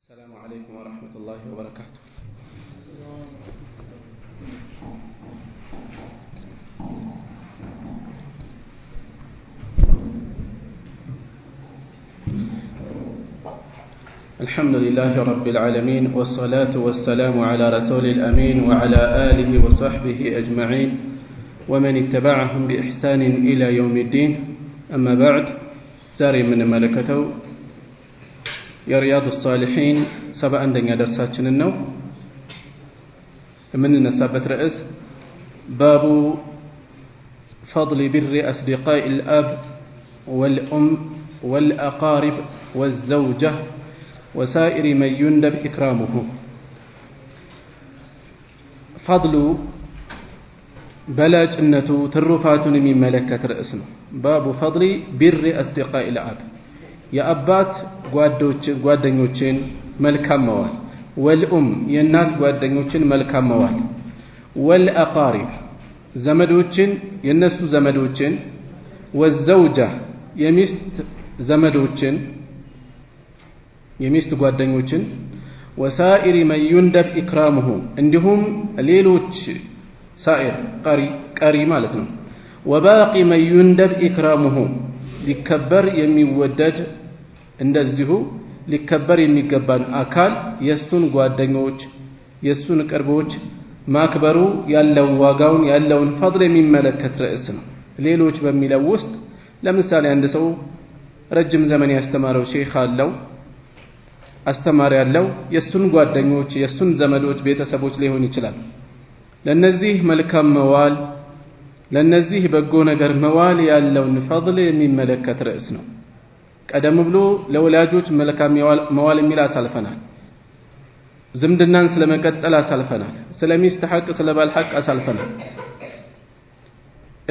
السلام عليكم ورحمة الله وبركاته. الحمد لله رب العالمين والصلاة والسلام على رسول الأمين وعلى آله وصحبه أجمعين ومن اتبعهم بإحسان إلى يوم الدين. أما بعد، زاري من ملكته يا رياض الصالحين سبع عندنا درساتنا النو من نسابة رئيس باب فضل بر أصدقاء الأب والأم والأقارب والزوجة وسائر من يندب إكرامه. فضل بلاج أنه ترفات من ملكة رئيسنا. باب فضل بر أصدقاء الأب يا أبات ጓደኞችን መልካም መዋል ወልኡም የናት ጓደኞችን መልካም መዋል ወልአቃሪብ ዘመዶችን የነሱ ዘመዶችን ወዘውጃ የሚስት ዘመዶችን የሚስት ጓደኞችን ወሳኢሪ መን يندب ኢክራሙሁ እንዲሁም ሌሎች ሳኢር ቀሪ ማለት ነው። ወባቂ መን يندب ኢክራሙሁ ሊከበር የሚወደድ እንደዚሁ ሊከበር የሚገባን አካል የሱን ጓደኞች የሱን ቅርቦች ማክበሩ ያለው ዋጋውን ያለውን ፈድል የሚመለከት ርዕስ ነው። ሌሎች በሚለው ውስጥ ለምሳሌ አንድ ሰው ረጅም ዘመን ያስተማረው ሼኽ አለው አስተማሪ ያለው የሱን ጓደኞች የሱን ዘመዶች ቤተሰቦች ሊሆን ይችላል። ለነዚህ መልካም መዋል ለነዚህ በጎ ነገር መዋል ያለውን ፈድል የሚመለከት ርዕስ ነው። ቀደም ብሎ ለወላጆች መልካም መዋል የሚል አሳልፈናል። ዝምድናን ስለመቀጠል አሳልፈናል። ስለሚስት ሐቅ ስለባል ሐቅ አሳልፈናል።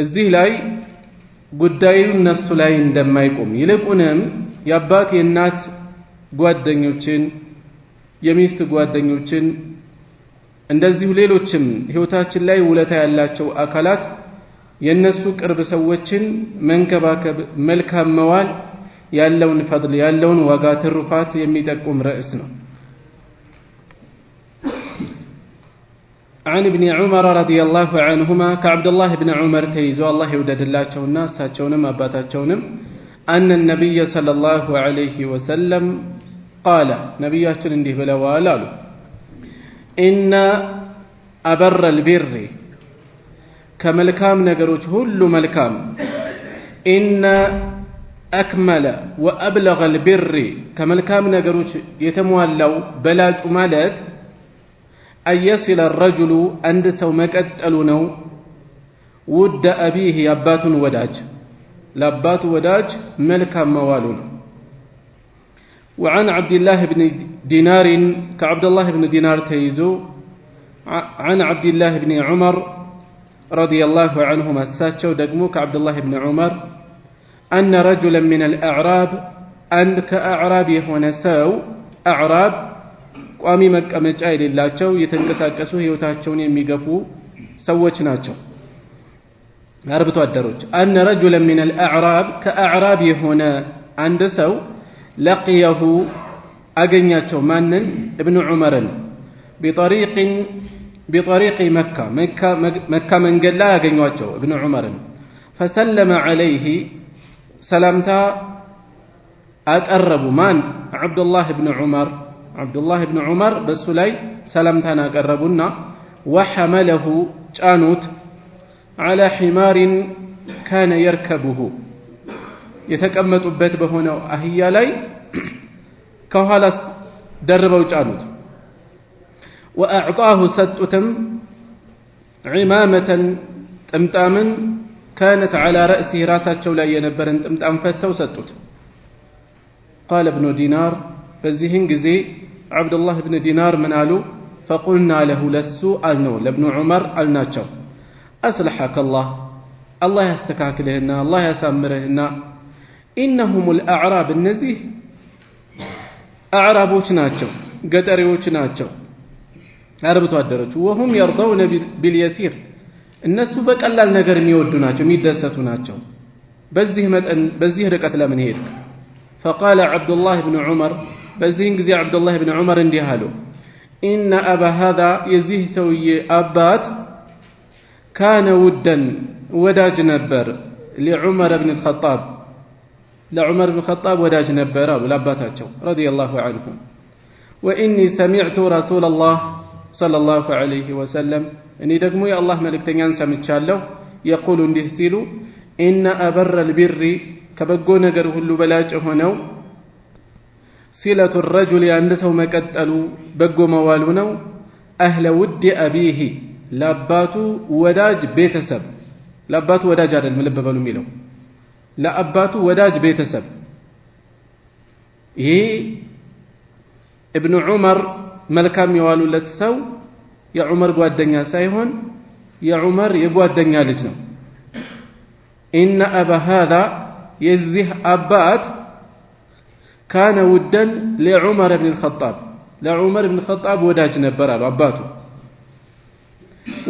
እዚህ ላይ ጉዳዩ እነሱ ላይ እንደማይቆም ይልቁንም የአባት የእናት ጓደኞችን የሚስት ጓደኞችን እንደዚሁ ሌሎችም ህይወታችን ላይ ውለታ ያላቸው አካላት የነሱ ቅርብ ሰዎችን መንከባከብ መልካም መዋል ያለውን ፈድል ያለውን ዋጋ ትሩፋት የሚጠቁም ርዕስ ነው። عن ابن عمر رضي الله عنهما كعبد الله بن عمر تيزو الله يودد الله چونا ساچونم اباتاچونم ان النبي صلى الله عليه وسلم قال نبياتن እንዲህ ብለዋል አሉ ان ابر البر ከመልካም ነገሮች ሁሉ መልካም ان أكمل وأبلغ البر كملكام نجروش يتموالو بلاج مالات أن يصل الرجل عند سومك أتألونو ود أبيه يبات وداج لبات وداج ملكام موالون. وعن عبد الله بن دينار كعبد الله بن دينار تيزو عن عبد الله بن عمر رضي الله عنهما الساتشو دقمو كعبد الله بن عمر أن رجلا من الأعراب أن كأعراب هنا سو أعراب قامي مكة مجايل الله شو يتنقساقسو هيوتاچون يميغفو سوچناچو عربتو الدروج أن رجلا من الأعراب كأعراب هنا عند سو لقيه أغنياچو مانن ابن عمر بطريق مكة من قال لا أغنياچو ابن عمر فسلم عليه سلامتا أقربوا من عبد الله بن عمر بالسلي سلامتا أقربونا وحمله جانوت على حمار كان يركبه يتكمت بيت بهنا أهيا لي كهالس دربوا جانوت وأعطاه ستتم عمامة تمتامن كانت على رأسه راساتشو لا ينبرن تمتام فتو ستوت. قال ابن دينار بزيهن جزي عبد الله بن دينار منالو فقلنا له لسو ألنو لابن عمر ألناتشو أصلحك الله يستكاك لهنا الله يسامرهنا إنهم الأعراب النزيه أعرابوش ناتشو قدريوش ناتشو عربتو الدرجو وهم يرضون باليسير الناس በቀላል ነገር የሚወዱ ናቸው የሚደሰቱ ናቸው በዚህ ርቀት ለምን ሄድክ فقال عبد الله بن عمر በዚህን ጊዜ አብዱላህ ብን ዑመር እንዲህ አሉ ኢነ አባ ሃዛ የዚህ ሰውዬ አባት ካነ ውደን ወዳጅ ነበር ለዑመር ብን الخطاب ለዑመር ብን الخطاب ወዳጅ ነበር አሉ ለአባታቸው ረዲየላሁ ዐንሁ ወኢኒ ሰሚዕቱ ረሱለላህ ሰለላሁ ዐለይሂ ወሰለም እኔ ደግሞ የአላህ መልእክተኛን ሰምቻለሁ የቁሉ እንዲህ ሲሉ ኢነ አበረ البر ከበጎ ነገር ሁሉ በላጭ ሆነው ሲለቱ الرجل አንድ ሰው መቀጠሉ በጎ መዋሉ ነው አህለ ውድ አቢሂ ለአባቱ ወዳጅ ቤተሰብ ለአባቱ ወዳጅ አይደለም ልብ በሉ የሚለው ለአባቱ ወዳጅ ቤተሰብ ይሄ ኢብኑ ዑመር መልካም የዋሉለት ሰው የዑመር ጓደኛ ሳይሆን የዑመር የጓደኛ ልጅ ነው ኢነ አባ ሃዛ የዚህ አባት ካነ ውደን ለዑመር ብን الخطاب ለዑመር ብን الخطاب ወዳጅ ነበር አሉ አባቱ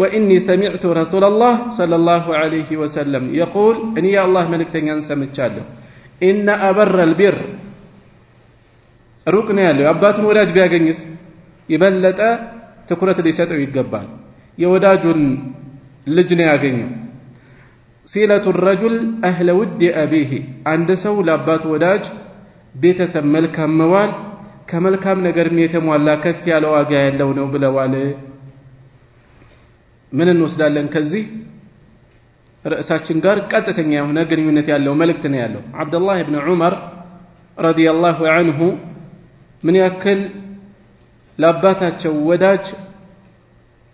وإني سمعت رسول الله صلى الله عليه وسلم يقول إني يا الله ملك تنين سمتشاله إن أبر البر ركن يالله أبات ولاج بياغنيس يبلت تكرة لسات ويقبال يوداج لجن ياغني سيلة الرجل أهل ود أبيه عند سول أبات ولاج بيتسم ملكا موال كملكا من قرمية موال كثيا لو أقايا اللون وبلواله ምን እንወስዳለን ከዚህ ርዕሳችን ጋር ቀጥተኛ የሆነ ግንኙነት ያለው መልእክት ነው ያለው አብዱላህ ኢብኑ ዑመር ረዲየላሁ ዐንሁ ምን ያክል ለአባታቸው ወዳጅ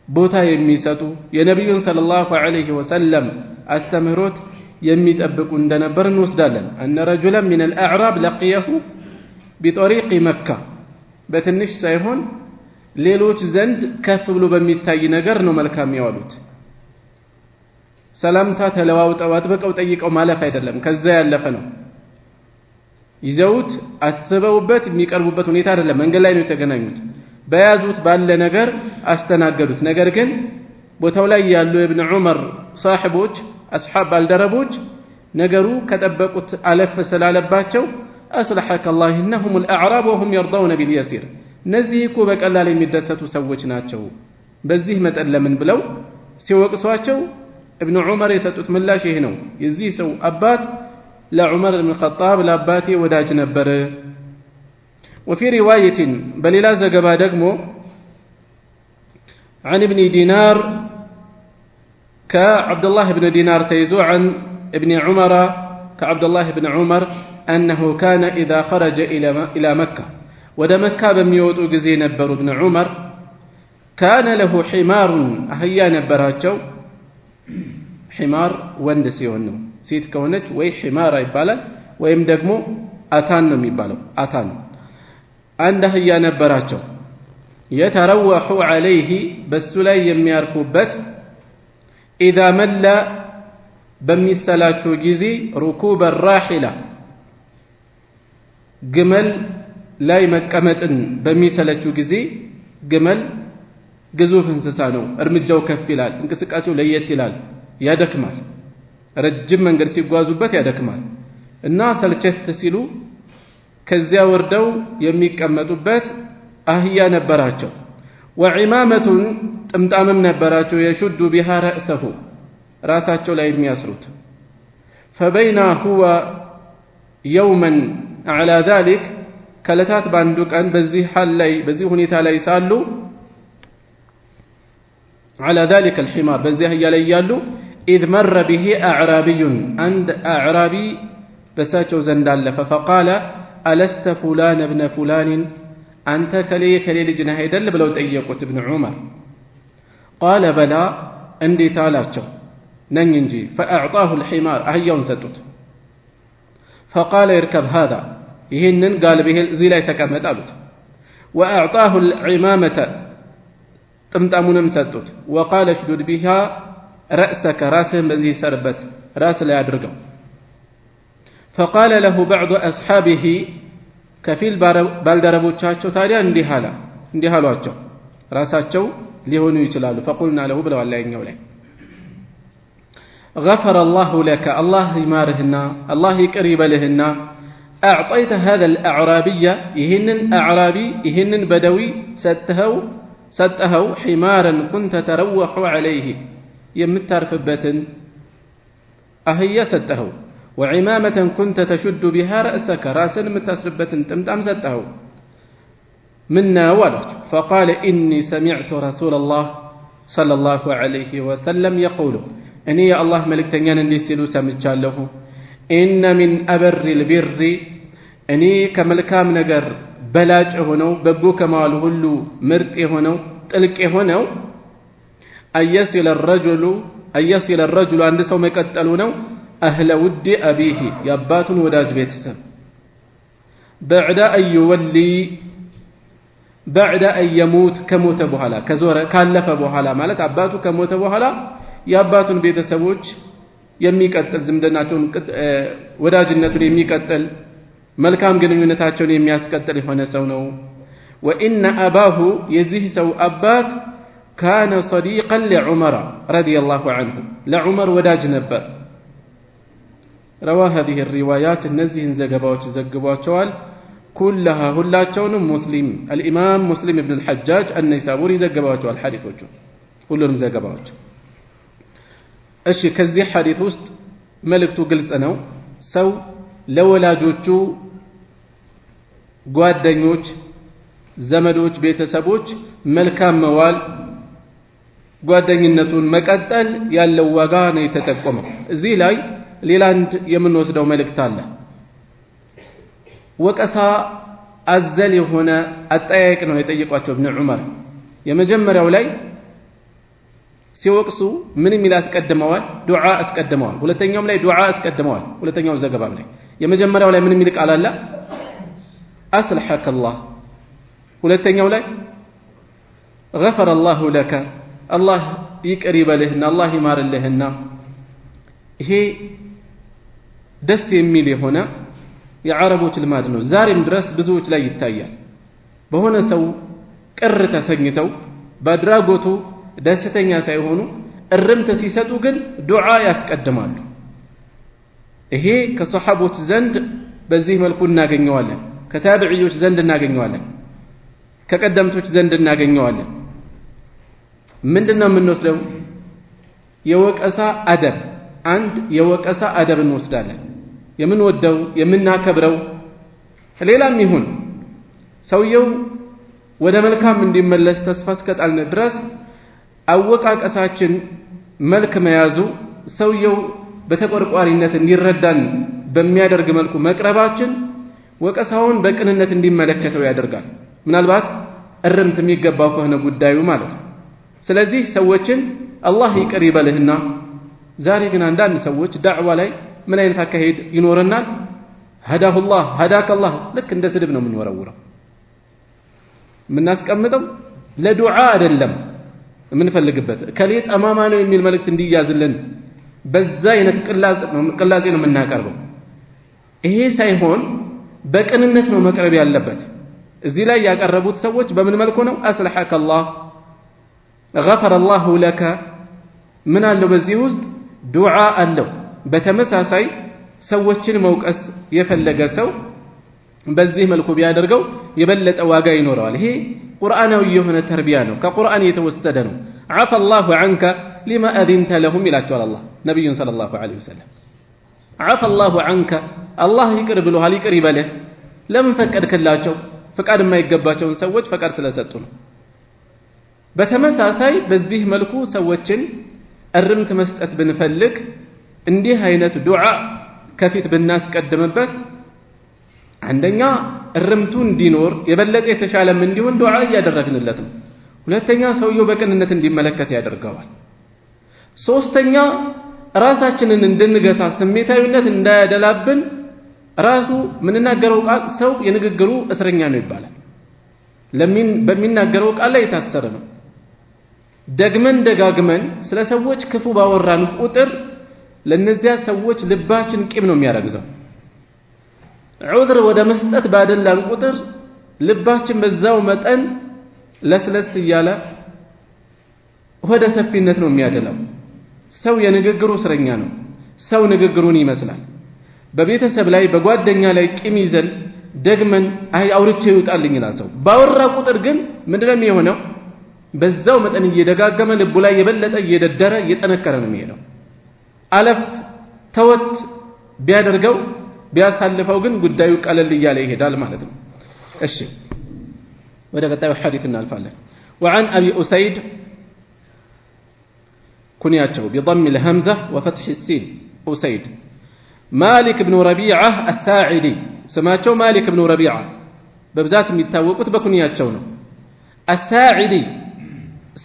ቦታ የሚሰጡ የነብዩን ሰለላሁ ዐለይሂ ወሰለም አስተምህሮት የሚጠብቁ እንደነበር እንወስዳለን أن رجلا من الأعراب لقيه بطريق مكة በትንሽ ሳይሆን ሌሎች ዘንድ ከፍ ብሎ በሚታይ ነገር ነው መልካም ያዋሉት ሰላምታ ተለዋውጠው አጥብቀው ጠይቀው ማለፍ አይደለም ከዛ ያለፈ ነው ይዘውት አስበውበት የሚቀርቡበት ሁኔታ አይደለም መንገድ ላይ ነው የተገናኙት በያዙት ባለ ነገር አስተናገዱት ነገር ግን ቦታው ላይ ያሉ ኢብኑ ዑመር صاحቦች አስሐብ ባልደረቦች ነገሩ ከጠበቁት አለፍ ስላለባቸው أصلحك الله إنهم الأعراب وهم يرضون باليسير እነዚህ እኮ በቀላል የሚደሰቱ ሰዎች ናቸው በዚህ መጠን ለምን ብለው ሲወቅሷቸው ኢብኑ ዑመር የሰጡት ምላሽ ይሄ ነው የዚህ ሰው አባት ለዑመር ብን الخطاب ለአባቴ ወዳጅ ነበር وفي روايه በሌላ ዘገባ ደግሞ عن ابن دينار كعبد الله بن دينار تيزو عن ابن عمر كعبد الله بن عمر أنه كان إذا خرج إلى مكة ወደ መካ በሚወጡ ጊዜ ነበሩ ኢብኑ ዑመር كان له حمار አህያ ነበራቸው حمار ወንድ ሲሆን ነው ሴት ከሆነች ወይ حمار ይባላል ወይም ደግሞ አታን ነው የሚባለው አታን አንድ አህያ ነበራቸው يتروح عليه በሱ ላይ የሚያርፉበት إذا مل በሚሰላቸው ጊዜ ركوب الراحلة ግመል ላይ መቀመጥን በሚሰለቹ ጊዜ ግመል ግዙፍ እንስሳ ነው እርምጃው ከፍ ይላል እንቅስቃሴው ለየት ይላል ያደክማል ረጅም መንገድ ሲጓዙበት ያደክማል እና ሰልቸት ሲሉ ከዚያ ወርደው የሚቀመጡበት አህያ ነበራቸው وعمامة ጥምጣምም ነበራቸው يشد بها رأسه ራሳቸው ላይ የሚያስሩት فبينا هو يوما على ذلك ከለታት ባንዱ ቀን በዚህ ሐል ላይ በዚህ ሁኔታ ላይ ሳሉ على ذلك الحمار በዚህ አህያ ላይ ያሉ إذ مر به أعرابي عند أعرابي በሳቸው ዘንድ አለፈ فقال ألست فلان ابن فلان أنت كلي ልጅ ነህ አይደል ብለው ጠየቁት ኢብኑ ዑመር قال بلى እንዴት አላቸው ነኝ እንጂ فأعطاه الحمار አህያውን ሰጡት فقال اركب هذا ይሄንን ጋልበህ እዚህ ላይ ተቀመጥ አሉት وأعطاه العمامة ጥምጣሙንም ሰጡት وقال اشدد بها رأسك راسህን በዚህ ሰርበት ራስ ላይ አድርገው فقال له بعض أصحابه ከፊል ባልደረቦቻቸው ታዲያ እንዲህ አሏቸው ራሳቸው ሊሆኑ ይችላሉ فقلنا له ብለዋል ላይኛው ላይ غفر الله لك الله يمارهنا الله يقر يبلهنا أعطيت هذا الأعرابي يهنن أعرابي يهنن بدوي ستهو حمارا كنت تروح عليه يمتعرف بتن أهي ستهو وعمامة كنت تشد بها رأسك راسا متسربة تمتعم ستهو منا ولد فقال إني سمعت رسول الله صلى الله عليه وسلم يقول أني يا الله ملك تنيان لسلو سمجاله إن من أبر البر أني كملكام نجر بلاج هنا بقو كمال هلو مرت هنا تلك هنا أن يصل الرجل عند سوم يقتلونه أهل ود أبيه يبات وداج بيتسم بعد أن يموت كموت بوهلا كزور كالف بوهلا مالت أباتو كموت بوهلا يبات بيتسوج የሚቀጥል ዝምድናቸውን ወዳጅነቱን የሚቀጥል መልካም ግንኙነታቸውን የሚያስቀጥል የሆነ ሰው ነው وإن أباه يزيه سو أبات كان صديقا لعمر رضي الله عنه لعمر وداج نبر روى هذه الروايات النزه زقبواتشوال كلها هلاتشون مسلم الإمام مسلم بن الحجاج النيسابوري زقبواتشوال حديثوچو كلهم زقبواتشو እሺ ከዚህ ሐዲስ ውስጥ መልእክቱ ግልጽ ነው ሰው ለወላጆቹ ጓደኞች ዘመዶች ቤተሰቦች መልካም መዋል ጓደኝነቱን መቀጠል ያለው ዋጋ ነው የተጠቆመው እዚህ ላይ ሌላ አንድ የምንወስደው መልእክት አለ ወቀሳ አዘል የሆነ አጠያየቅ ነው የጠየቋቸው ኢብኑ ዑመር የመጀመሪያው ላይ ሲወቅሱ ምን ሚል አስቀድመዋል ዱዓ አስቀድመዋል ሁለተኛውም ላይ ዱዓ አስቀድመዋል ሁለተኛው ዘገባም ላይ የመጀመሪያው ላይ ምን ሚል ቃል አለ አስልሐከ الله ሁለተኛው ላይ غفر الله لك الله ይቅር ይበልህና الله ይማርልህና ይሄ ደስ የሚል የሆነ የአረቦች ልማድ ነው ዛሬም ድረስ ብዙዎች ላይ ይታያል በሆነ ሰው ቅር ተሰኝተው በአድራጎቱ ደስተኛ ሳይሆኑ እርምት ሲሰጡ ግን ዱዓ ያስቀድማሉ ይሄ ከሷሐቦች ዘንድ በዚህ መልኩ እናገኘዋለን ከታቢዒዎች ዘንድ እናገኘዋለን ከቀደምቶች ዘንድ እናገኘዋለን ምንድነው የምንወስደው የወቀሳ አደብ አንድ የወቀሳ አደብ እንወስዳለን የምንወደው የምናከብረው ሌላም ይሁን ሰውየው ወደ መልካም እንዲመለስ ተስፋ እስከጣልን ድረስ አወቃቀሳችን መልክ መያዙ ሰውየው በተቆርቋሪነት እንዲረዳን በሚያደርግ መልኩ መቅረባችን ወቀሳውን በቅንነት እንዲመለከተው ያደርጋል ምናልባት እርምት የሚገባው ከሆነ ጉዳዩ ማለት ነው ስለዚህ ሰዎችን አላህ ይቅር ይበልህና ዛሬ ግን አንዳንድ ሰዎች ዳዕዋ ላይ ምን አይነት አካሄድ ይኖርናል هداه الله ልክ እንደ ስድብ ነው የምንወረውረው የምናስቀምጠው ለዱዓ አይደለም የምንፈልግበት ከሌ ጠማማ ነው የሚል መልእክት እንዲያዝልን በዛ አይነት ቅላጼ ነው የምናቀርበው ይሄ ሳይሆን በቅንነት ነው መቅረብ ያለበት እዚህ ላይ ያቀረቡት ሰዎች በምን መልኩ ነው አስለሐከ الله غفر الله لك ምን አለው በዚህ ውስጥ ዱዓ አለው በተመሳሳይ ሰዎችን መውቀስ የፈለገ ሰው በዚህ መልኩ ቢያደርገው የበለጠ ዋጋ ይኖረዋል ይሄ ቁርአናዊ የሆነ ተርቢያ ነው ከቁርአን የተወሰደ ነው عفى الله عنك لما أذنت لهم إلى الله نبي صلى الله عليه وسلم عفى الله عنك الله ይቅር ብሎሃል ይቅር ይበልህ ለምን ፈቀድክላቸው ፈቃድ የማይገባቸውን ሰዎች ፈቃድ ስለሰጡ ነው በተመሳሳይ በዚህ መልኩ ሰዎችን እርምት መስጠት ብንፈልግ እንዲህ አይነት ዱዓ ከፊት ብናስቀድምበት አንደኛ እርምቱ እንዲኖር የበለጠ የተሻለም እንዲሆን ዱዓ ያደረግንለት ነው ሁለተኛ ሰውየው በቅንነት እንዲመለከት ያደርገዋል ሶስተኛ ራሳችንን እንድንገታ ስሜታዊነት እንዳያደላብን ራሱ ምንናገረው ቃል ሰው የንግግሩ እስረኛ ነው ይባላል በሚናገረው ቃል ላይ የታሰረ ነው ደግመን ደጋግመን ስለ ሰዎች ክፉ ባወራን ቁጥር ለነዚያ ሰዎች ልባችን ቂም ነው የሚያረግዘው ዑዝር ወደ መስጠት ባደላን ቁጥር ልባችን በዛው መጠን ለስለስ ይያለ ወደ ሰፊነት ነው የሚያደላው ሰው የንግግሩ እስረኛ ነው ሰው ንግግሩን ይመስላል በቤተሰብ ላይ በጓደኛ ላይ ቂም ይዘን ደግመን አይ አውርቼ ይውጣልኝ ይላል ሰው ባወራ ቁጥር ግን ምንድነው የሚሆነው በዛው መጠን እየደጋገመ ልቡ ላይ የበለጠ እየደደረ እየጠነከረ ነው የሚሄደው አለፍ ተወት ቢያደርገው ቢያሳልፈው ግን ጉዳዩ ቀለል እያለ ይሄዳል ማለት ነው እሺ ወደ ቀጣዩ ሐዲስ እናልፋለን وعن ابي اسيد كنياته بضم الهمزه وفتح السين اسيد مالك بن ربيعه الساعدي سماته مالك بن ربيعه ببذات የሚታወቁት በኩንያቸው ነው الساعدي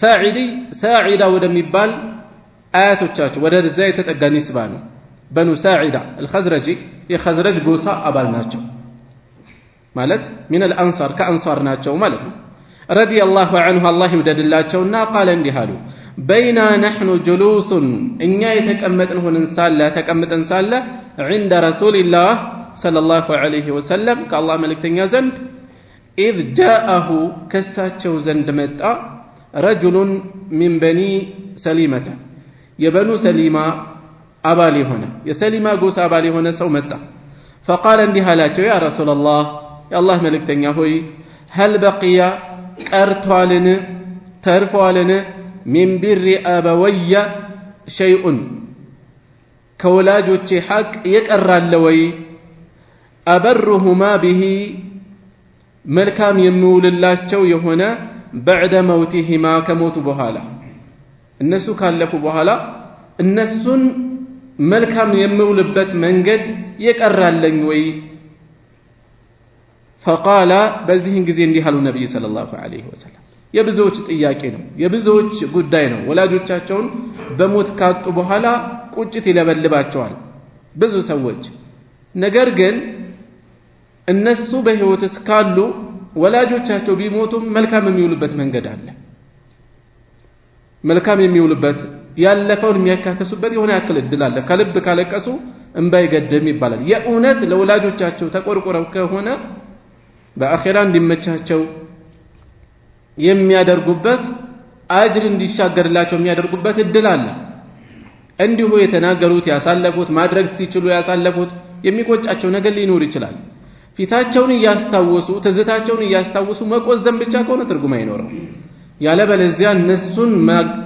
ساعدي ساعده ወደሚባል አያቶቻቸው ወደ ርዛ የተጠጋ ንስባ ነው بنو ساعده الخزرجي የخزرج ጎሳ አባል ናቸው ማለት من الانصار كانصار ናቸው ማለት ነው رضي الله عنه الله ይወደድላቸውና قال እንዲህ አሉ بينا نحن جلوس እኛ የተቀመጥን ሆነን ሳለ عند رسول الله صلى الله عليه وسلم كالله ملكتኛ ዘንድ إذ جاءه ከሳቸው ዘንድ መጣ رجل من بني سليمة يبنو سليمة أبالي هنا يسليمة قوس أبالي هنا سو متى فقال اندي هلاته يا رسول الله يا الله ملك تنياهوي هل بقي أرتوالن ترفوالن من بر أبوي شيء كولاجو حق يكرر اللوي أبرهما به ملكام يمول الله شو يهنا بعد موتهما كموت بهالا الناس كالفوا بهالا الناس ملكام يمولبت منجد يكررلن وي فقال بزهن غزين دي حالو النبي صلى الله عليه وسلم የብዙዎች ጥያቄ ነው የብዙዎች ጉዳይ ነው ወላጆቻቸውን በሞት ካጡ በኋላ ቁጭት ይለበልባቸዋል ብዙ ሰዎች ነገር ግን እነሱ በህይወት እስካሉ ወላጆቻቸው ቢሞቱም መልካም የሚውሉበት መንገድ አለ መልካም የሚውሉበት ያለፈውን የሚያካከሱበት የሆነ ያክል እድል አለ ከልብ ካለቀሱ እንባ ይገደም ይባላል የእውነት ለወላጆቻቸው ተቆርቆረው ከሆነ በአኺራ እንዲመቻቸው የሚያደርጉበት አጅር እንዲሻገርላቸው የሚያደርጉበት እድል አለ እንዲሁ የተናገሩት ያሳለፉት ማድረግ ሲችሉ ያሳለፉት የሚቆጫቸው ነገር ሊኖር ይችላል ፊታቸውን ያስታወሱ ትዝታቸውን ያስታወሱ መቆዘም ብቻ ከሆነ ትርጉም አይኖርም ያለበለዚያ እነሱን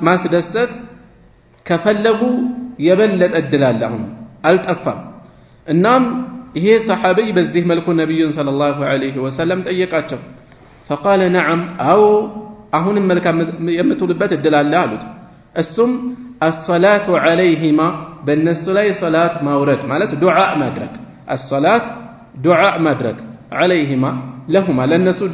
ማስደሰት ከፈለጉ የበለጠ እድል አለ አሁን አልጠፋም እናም ይሄ ሰሃቢ በዚህ መልኩ ነብዩን ሰለላሁ ዐለይሂ ወሰለም ጠየቃቸው فقال نعم او አሁን መልካም የምትውልበት እድል አለ አሉት እሱም الصلاه عليهما በእነሱ ላይ ሶላት ማውረድ ማለት ዱዓ ማድረግ الصلاه دعاء مدرك عليهما لهما لنسو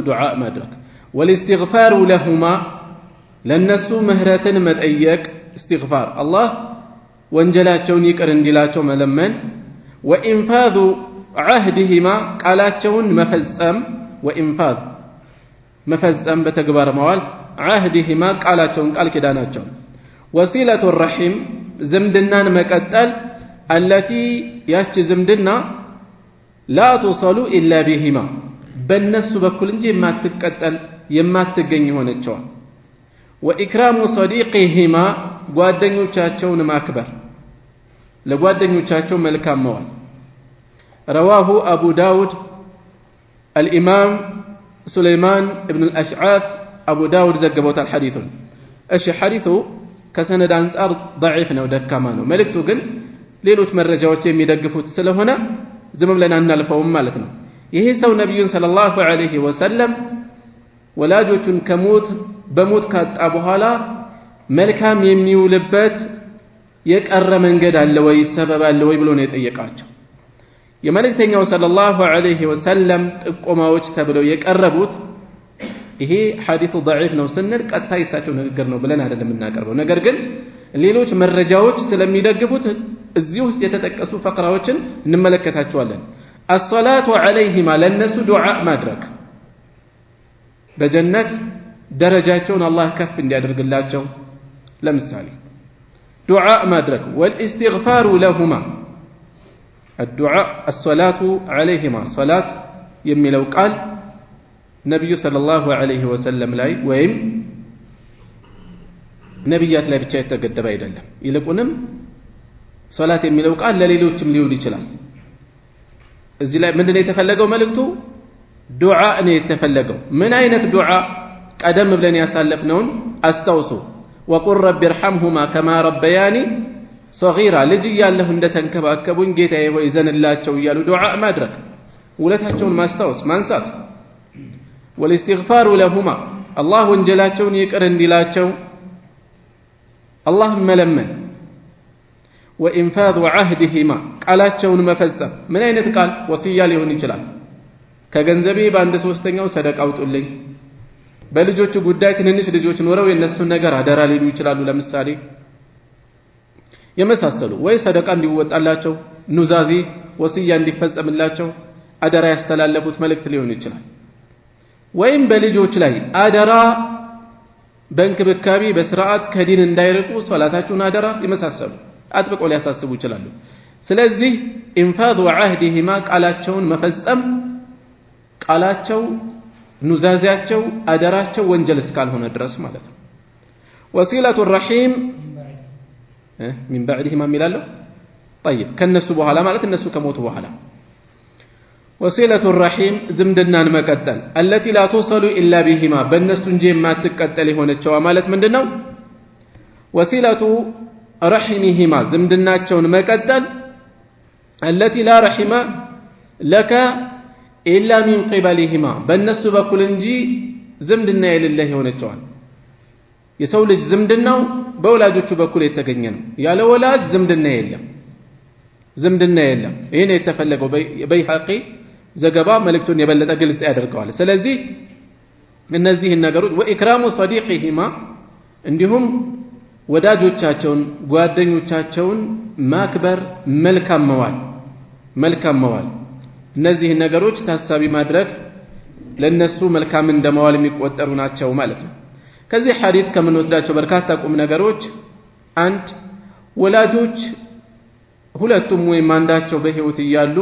دعاء مدرك والاستغفار لهما لنسو مهرة متأيك استغفار الله وانجلاتشون يكر اندلاتشون ملمن وإنفاذ عهدهما قالاتشون مفزم مفزم بتكبر موال عهدهما قالاتشون قال كداناتشون وصلة الرحم زمدنان مقتل التي ያች ዝምድና لا تصل الا بهما በእነሱ በኩል እንጂ የማትገኝ ሆነችው واكرام صديقهما ጓደኞቻቸውን ማክበር ለጓደኞቻቸው መልካም መዋል رواه ابو داود الامام سليمان ابن الاشعاث ابو داود ዘገበውታል ሐዲሱን እሺ ሐዲሱ ከሰነድ አንፃር ضعيف ነው ደካማ ነው መልእክቱ ግን ሌሎች መረጃዎች የሚደግፉት ስለሆነ ዝም ብለን እናልፈውም ማለት ነው ይሄ ሰው ነብዩን ሰለላሁ ዐለይሂ ወሰለም ወላጆቹን በሞት ካጣ በኋላ መልካም የሚውልበት የቀረ መንገድ አለ ወይ ሰበብ አለ ወይ ብሎ ነው የጠየቃቸው የመልእክተኛው ሰለላሁ ዐለይሂ ወሰለም ጥቆማዎች ተብለው የቀረቡት ይሄ ሐዲሱ ضعيف ነው ስንል ቀጥታ ይሳቸው ንግግር ነው ብለን አይደለም እናቀርበው ነገር ግን ሌሎች መረጃዎች ስለሚደግፉት እዚህ ውስጥ የተጠቀሱ ፈቅራዎችን እንመለከታቸዋለን الصلاه عليهما ለነሱ ዱዓ ማድረግ በጀነት ደረጃቸውን አላህ ከፍ እንዲያደርግላቸው ለምሳሌ ዱዓ ማድረግ والاستغفار لهما الدعاء الصلاه عليهما صلاه የሚለው ቃል ነብዩ ሰለላሁ ዐለይሂ ወሰለም ላይ ወይም ነብያት ላይ ብቻ የተገደበ አይደለም ይልቁንም ሶላት የሚለው ቃል ለሌሎችም ሊውል ይችላል እዚህ ላይ ምንድነው የተፈለገው መልእክቱ ዱዓ ነው የተፈለገው ምን አይነት ዱዓ ቀደም ብለን ያሳለፍነውን አስተውሱ ወቁል ረቢ ርሐምሁማ ከማ ረበያኒ صغيرا ልጅ ያለሁ እንደተንከባከቡኝ ጌታዬ ሆይ ዘንላቸው ይያሉ ዱዓ ማድረግ ውለታቸውን ማስታወስ ማንሳት والاستغفار لهما الله ወንጀላቸውን ይቅር እንዲላቸው አላህ መለመን وإنفاذ عهدهما ቃላቸውን መፈጸም ምን አይነት ቃል ወሲያ ሊሆን ይችላል ከገንዘቤ በአንድ ሶስተኛው ሰደቃ አውጡልኝ በልጆቹ ጉዳይ ትንንሽ ልጆች ኖረው የነሱን ነገር አደራ ሊሉ ይችላሉ ለምሳሌ የመሳሰሉ ወይ ሰደቃ እንዲወጣላቸው ኑዛዚ ወሲያ እንዲፈጸምላቸው አደራ ያስተላለፉት መልእክት ሊሆን ይችላል ወይም በልጆች ላይ አደራ በእንክብካቤ በስርዓት ከዲን እንዳይርቁ ሶላታቸውን አደራ የመሳሰሉ አጥብቀው ሊያሳስቡ ይችላሉ ስለዚህ ኢንፋዝ ወዐህዲሂማ ቃላቸውን መፈጸም ቃላቸው ኑዛዚያቸው አደራቸው ወንጀል እስካልሆነ ድረስ ማለት ነው ወሲለቱ الرحيم من بعدهما ሚላለው طيب ከነሱ በኋላ ማለት እነሱ ከሞቱ በኋላ وصلة الرحيم ዝምድናን መቀጠል التي لا توصل إلا بهما በእነሱ እንጂ የማትቀጠል የሆነችው ማለት ምንድነው وصلة رحمهما ዝምድናቸውን መቀጠል التي لا رحم لك إلا من قبلهما በእነሱ በኩል እንጂ ዝምድና የሌለህ የሆነችው የሰው ልጅ ዝምድናው በወላጆቹ በኩል የተገኘ ነው ያለ ወላጅ ዝምድና የለም ይሄ ነው የተፈለገው በይሐቂ ዘገባ መልእክቱን የበለጠ ግልጽ ያደርገዋል ስለዚህ እነዚህ ነገሮች ወኢክራሙ صديقهما እንዲሁም ወዳጆቻቸውን ጓደኞቻቸውን ማክበር መልካም መዋል እነዚህ ነገሮች ታሳቢ ማድረግ ለነሱ መልካም እንደመዋል የሚቆጠሩ ናቸው ማለት ነው ከዚህ ሐዲስ ከምንወስዳቸው በርካታ ቁም ነገሮች አንድ ወላጆች ሁለቱም ወይም አንዳቸው በህይወት እያሉ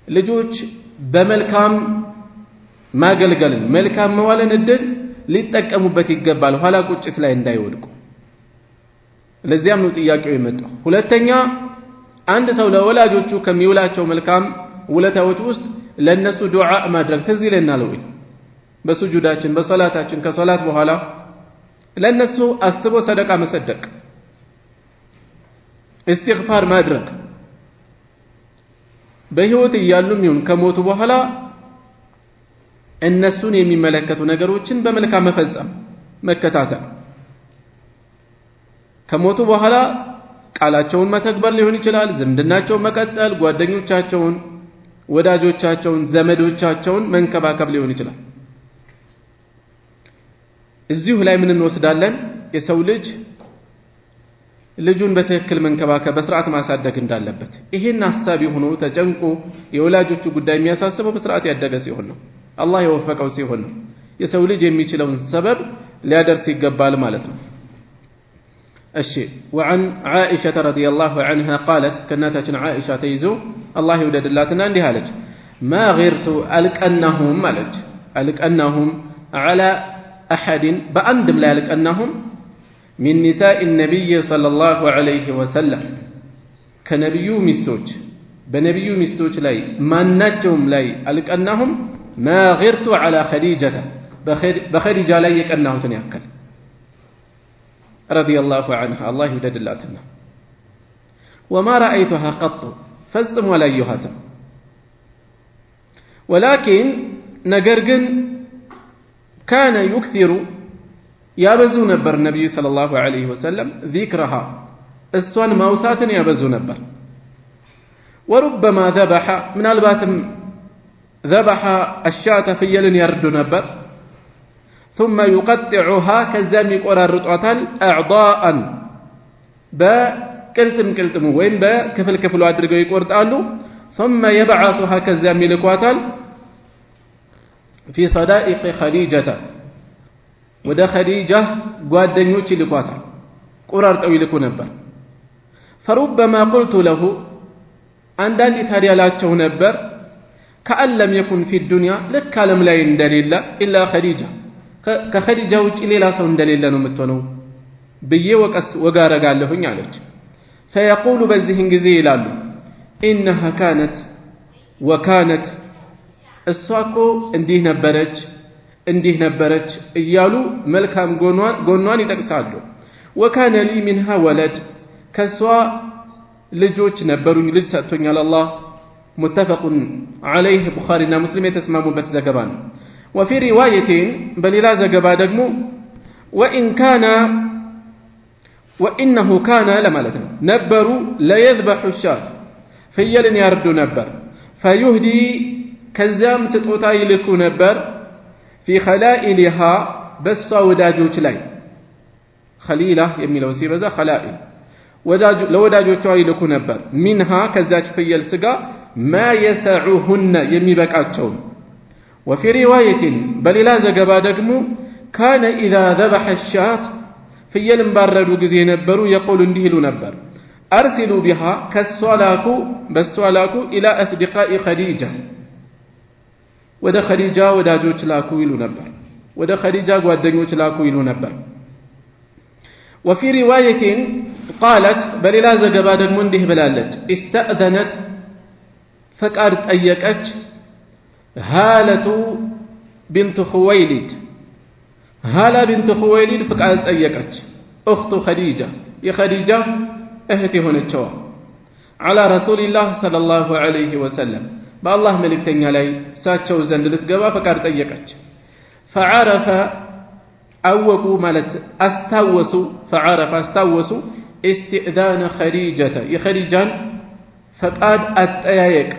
ልጆች በመልካም ማገልገልን መልካም መዋልን እድል ሊጠቀሙበት ይገባል ኋላ ቁጭት ላይ እንዳይወድቁ ለዚያም ነው ጥያቄው የመጣው ሁለተኛ አንድ ሰው ለወላጆቹ ከሚውላቸው መልካም ውለታዎች ውስጥ ለነሱ ዱዓ ማድረግ ትዝ ይለናል ወይ በሱጁዳችን በሶላታችን ከሶላት በኋላ ለነሱ አስቦ ሰደቃ መሰደቅ استغفار ማድረግ በህይወት እያሉም ይሁን ከሞቱ በኋላ እነሱን የሚመለከቱ ነገሮችን በመልካም መፈጸም መከታተል ከሞቱ በኋላ ቃላቸውን መተግበር ሊሆን ይችላል ዝምድናቸውን መቀጠል ጓደኞቻቸውን ወዳጆቻቸውን ዘመዶቻቸውን መንከባከብ ሊሆን ይችላል እዚሁ ላይ ምን እንወስዳለን የሰው ልጅ ልጁን በትክክል መንከባከብ በስርዓት ማሳደግ እንዳለበት ይሄን ሐሳቢ ሆኖ ተጨንቆ የወላጆቹ ጉዳይ የሚያሳስበው በስርዓት ያደገ ሲሆን ነው አላህ የወፈቀው ሲሆን ነው የሰው ልጅ የሚችለውን ሰበብ ሊያደርስ ይገባል ማለት ነው እሺ وعن عائشة رضي الله عنها قالت كناتنا عائشة تيزو الله يوددلاتنا እንዲህ አለች ما غرت ألقنهم على أحد بأندم لا ألقنهم من نساء النبي صلى الله عليه وسلم كنبي مستوج بنبي مستوج لاي ما نجم لاي ألقنهم ما غرت على خديجة بخديجة لا يكنه تنياكل رضي الله عنها الله يدلاتنا وما رأيتها قط فزم ولا يهتم ولكن نجرجن كان يكثر يابزو نبر النبي صلى الله عليه وسلم ذكرها السوان موسات يابزو نبر وربما ذبح من الباتم ذبح الشاة في يلن يرد نبر ثم يقطعها كزام يقررطها أعضاء بكلتم وين بكفل أدرجوا يقرطالو ثم يبعثها كزام يلقواتال في صدائق خديجة وده خديجة ጓደኞች ይልቋታል ቆራርጠው ይልኩ ነበር فربما قلت له አንዳንድ ታዲያላቸው ነበር كأن لم يكن في الدنيا لك ዓለም ላይ እንደሌለ إلا خديجة ከخديجة ውጪ ሌላ ሰው እንደሌለ ነው የምትሆነው ብዬ ወጋረጋለሁኝ አለች فيقول በዚህን ጊዜ ይላሉ إنها كانت وكانت እሷኮ እንዲህ ነበረች እያሉ መልካም ጎኗን ይጠቅሳሉ وكان لي منها ولد ከሷ ልጆች ነበሩኝ ልጅ ሰጥቶኛል አላህ متفق عليه بخارينا مسلم يتسممون زغبان وفي روايه بليلا زغبا دغمو وانه كان لمالته نبروا لا يذبح الشاة فيلن يرد نبر فيهدي كزام سطوتا يلكو نبر في خلائلها بس وداجوچ لاي خليله የሚለው ሲበዛ خلائل ለወዳጆቿ ይልኩ ነበር منها ከዛች ፍየል ስጋ ما يسعهن የሚበቃቸው وفي روايه بليلا زغبا دغمو كان اذا ذبح الشاة ፍየልን ባረዱ ጊዜ ነበሩ يقول እንዲህ ይሉ ነበር ارسلوا بها كالصلاكو الى اصدقاء خديجه ወደ ኸዲጃ ወዳጆች ላኩ ይሉ ነበር ወደ ኸዲጃ ጓደኞች ላኩ ይሉ ነበር وفي روايه قالت بليلا زغبا ደግሞ እንዲህ ብላለች استأذنت فقد ጠየቀች هالة بنت خويلد هالة بنت خويلد فقد ጠየቀች اخت خديجه የኸዲጃ እህት የሆነችው على رسول الله صلى الله عليه وسلم بالله መልእክተኛ ላይ ሳቸው ዘንድ ልትገባ ፈቃድ ጠየቀች فعرف أوقوا مالت استوسوا استئذان خديجة يخديجان فقاد أتأيك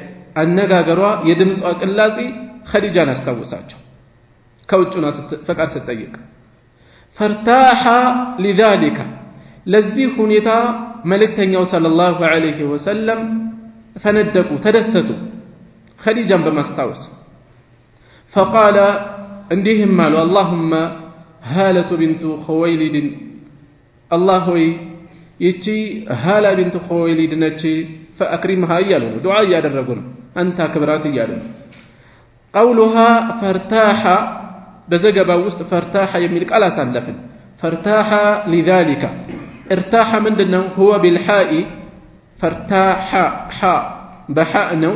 النغاغروا يدمص أقلاسي خديجان استوساቸው كوچنا فقاد ستጠይቅ فارتاح لذلك ለዚህ ሁኔታ መልእክተኛው ሰለላሁ ዐለይሂ ወሰለም ፈነደቁ ተደሰቱ خديجان በማስታወስ فقال እንዲህም አሉ اللهم هالة بنت خويلد الله ሆይ ይቺ ሃላ ቢንት خويلد ነች فاكرمها እያሉ ዱዓ እያደረጉ ነው አንተ ክብራት እያሉ قولها فارتاح በዘገባው ውስጥ فارتاح የሚል ቃል አሳለፈን فارتاح لذلك ارتاح ምንድነው هو بالحاء فارتاح حاء بحاء ነው